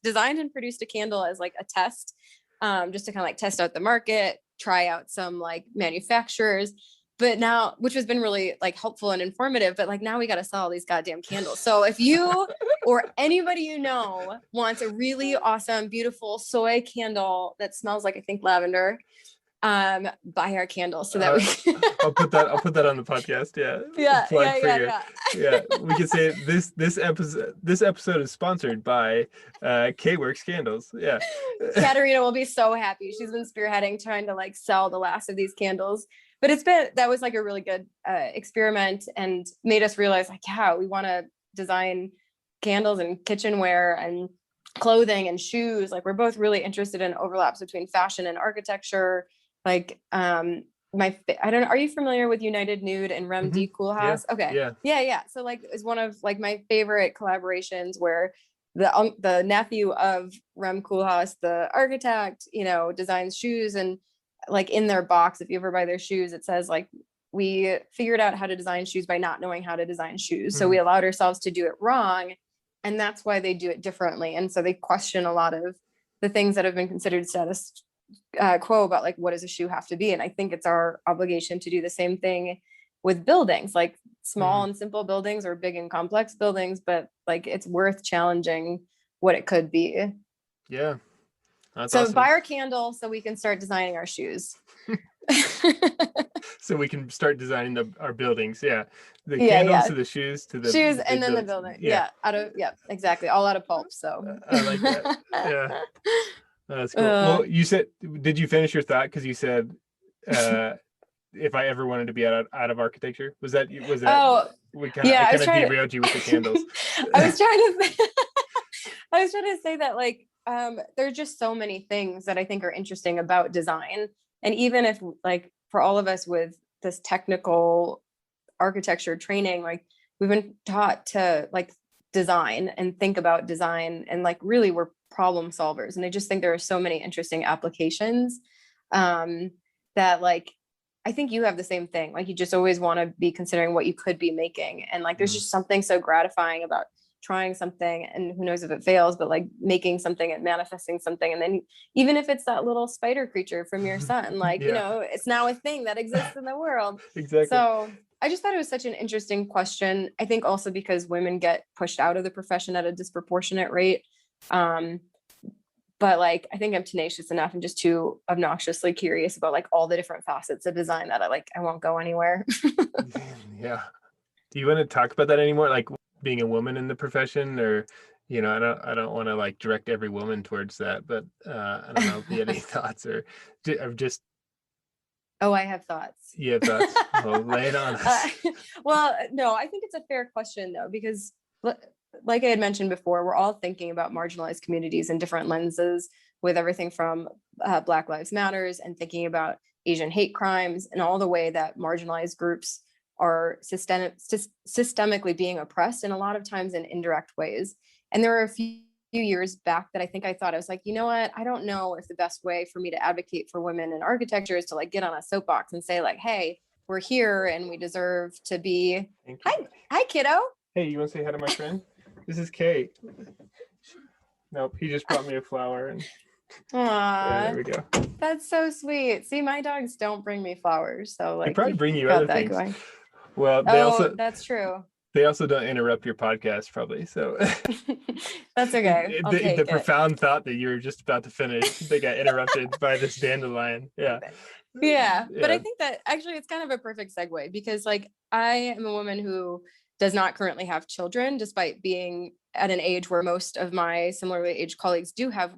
designed and produced a candle as like a test, just to kind of like test out the market, try out some like manufacturers. But now, which has been really like helpful and informative, but like now we got to sell all these goddamn candles. So if you or anybody wants a really awesome, beautiful soy candle that smells like, I think, lavender, buy our candles so that we I'll put that on the podcast. Yeah. We can say this episode is sponsored by K-Works candles. Yeah. Katerina will be so happy. She's been spearheading trying to like sell the last of these candles. But that was like a really good experiment, and made us realize like, yeah, we want to design candles and kitchenware and clothing and shoes. Like we're both really interested in overlaps between fashion and architecture. Like I don't know, are you familiar with United Nude and Rem D Koolhaas? Yeah. Okay. Yeah. So like it's one of like my favorite collaborations where the nephew of Rem Koolhaas, the architect, designs shoes, and like in their box, if you ever buy their shoes, it says like, we figured out how to design shoes by not knowing how to design shoes. So we allowed ourselves to do it wrong. And that's why they do it differently. And so they question a lot of the things that have been considered status quo about like, what does a shoe have to be? And I think it's our obligation to do the same thing with buildings, like small and simple buildings or big and complex buildings, but like it's worth challenging what it could be. Yeah. That's so awesome. buy our candle so we can start designing our shoes. So we can start designing our buildings. Yeah. The Yeah, candles yeah. to the shoes to the Shoes and then the buildings. building. Yeah. Exactly. All out of pulp. So I like that. Yeah. That's cool. Uh, Well, did you finish your thought? Because you said, if I ever wanted to be out of architecture, was that oh, I yeah, I kind was of trying to derailed you with the candles. I was trying to I was trying to say that like there's just so many things that I think are interesting about design. And even if like for all of us with this technical architecture training, like we've been taught to like design and think about design and like really we're problem solvers. And I just think there are so many interesting applications that like I think you have the same thing. Like you just always want to be considering what you could be making. And like there's just something so gratifying about trying something and who knows if it fails, but like making something and manifesting something. And then even if it's that little spider creature from your son, like, you know, it's now a thing that exists in the world. Exactly. So I just thought it was such an interesting question. I think also because women get pushed out of the profession at a disproportionate rate. But like, I think I'm tenacious enough and just too obnoxiously curious about like all the different facets of design that I won't go anywhere. Yeah. Do you want to talk about that anymore? Like being a woman in the profession, or, you know, I don't want to like direct every woman towards that, but I don't know if you had any thoughts or just. Oh, I have thoughts. You have thoughts? Well, lay it on us. Well, no, I think it's a fair question though, because like I had mentioned before, we're all thinking about marginalized communities in different lenses with everything from Black Lives Matters and thinking about Asian hate crimes and all the way that marginalized groups are systemically being oppressed and a lot of times in indirect ways. And there were a few years back that I thought I was like, you know what? I don't know if the best way for me to advocate for women in architecture is to like get on a soapbox and say like, hey, we're here and we deserve to be. Hi, kiddo. Hey, you want to say hi to my friend? This is Kate. Nope, he just brought me a flower. And yeah, there we go. That's so sweet. See, my dogs don't bring me flowers, so like they probably bring you got other that things. going. Well, that's true. They also don't interrupt your podcast, probably. So that's okay. The profound thought that you were just about to finish, they got interrupted by this dandelion. Yeah. But I think that actually it's kind of a perfect segue because like I am a woman who does not currently have children, despite being at an age where most of my similarly aged colleagues do have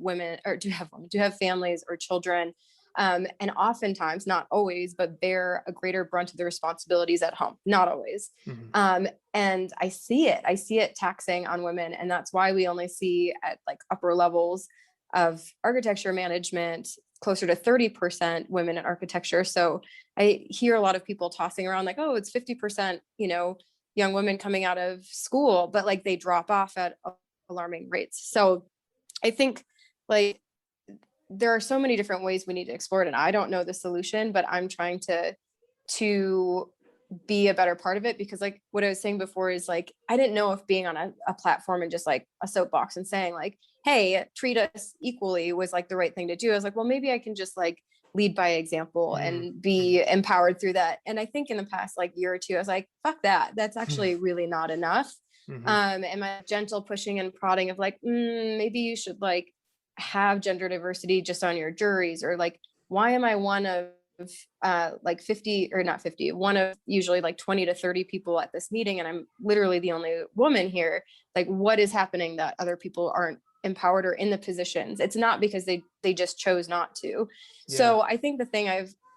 families or children. And oftentimes, not always, but bear a greater brunt of the responsibilities at home. Not always. Mm-hmm. And I see it taxing on women. And that's why we only see at like upper levels of architecture management, closer to 30% women in architecture. So I hear a lot of people tossing around like, oh, it's 50%, you know, young women coming out of school, but like they drop off at alarming rates. So I think like there are so many different ways we need to explore it. And I don't know the solution, but I'm trying to be a better part of it because like what I was saying before is like, I didn't know if being on a platform and just like a soapbox and saying like, hey, treat us equally was like the right thing to do. I was like, well, maybe I can just like lead by example and be empowered through that. And I think in the past like year or two, I was like, fuck that. That's actually really not enough. And my gentle pushing and prodding of like, maybe you should like have gender diversity just on your juries, or like, why am I one of like 50 or not 50, one of usually like 20 to 30 people at this meeting. And I'm literally the only woman here. Like what is happening that other people aren't empowered or in the positions? It's not because they just chose not to. Yeah. So I think the thing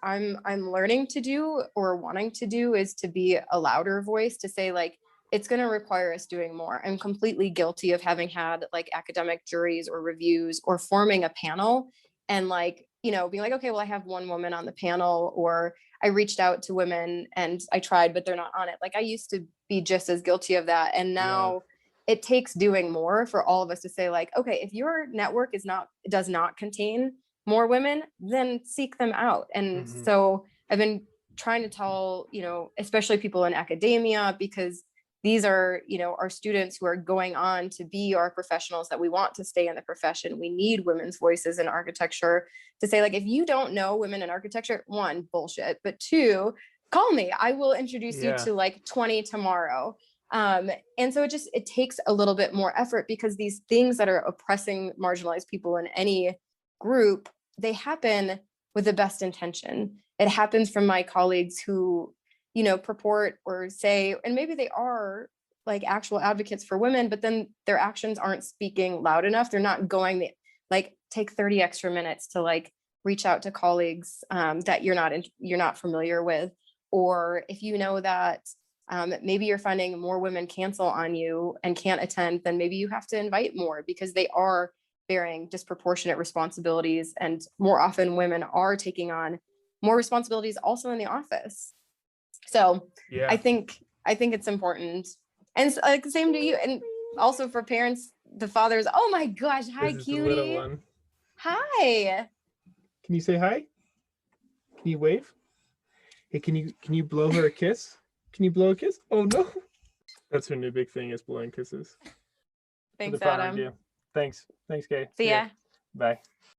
I'm learning to do or wanting to do is to be a louder voice to say like, it's going to require us doing more. I'm completely guilty of having had like academic juries or reviews or forming a panel and like, you know, being like, okay, well, I have one woman on the panel, or I reached out to women and I tried, but they're not on it. Like I used to be just as guilty of that. And now it takes doing more for all of us to say like, okay, if your network does not contain more women, then seek them out. And so I've been trying to tell, you know, especially people in academia, because these are, you know, our students who are going on to be our professionals that we want to stay in the profession. We need women's voices in architecture to say, like, if you don't know women in architecture, one, bullshit, but two, call me. I will introduce you to like 20 tomorrow. And so it takes a little bit more effort because these things that are oppressing marginalized people in any group, they happen with the best intention. It happens from my colleagues who, purport or say, and maybe they are like actual advocates for women, but then their actions aren't speaking loud enough. They're not going take 30 extra minutes to like reach out to colleagues that you're not familiar with. Or if you know that maybe you're finding more women cancel on you and can't attend, then maybe you have to invite more, because they are bearing disproportionate responsibilities. And more often women are taking on more responsibilities also in the office. So Yeah. I think it's important. And it's like the same to you. And also for parents, the fathers, oh my gosh, hi, This is the little cutie. one. Hi. Can you say hi? Can you wave? Hey, can you blow her a kiss? Can you blow a kiss? Oh no. That's her new big thing, is blowing kisses. Thanks, For the power Adam. review. Thanks, Kay. See ya. Bye.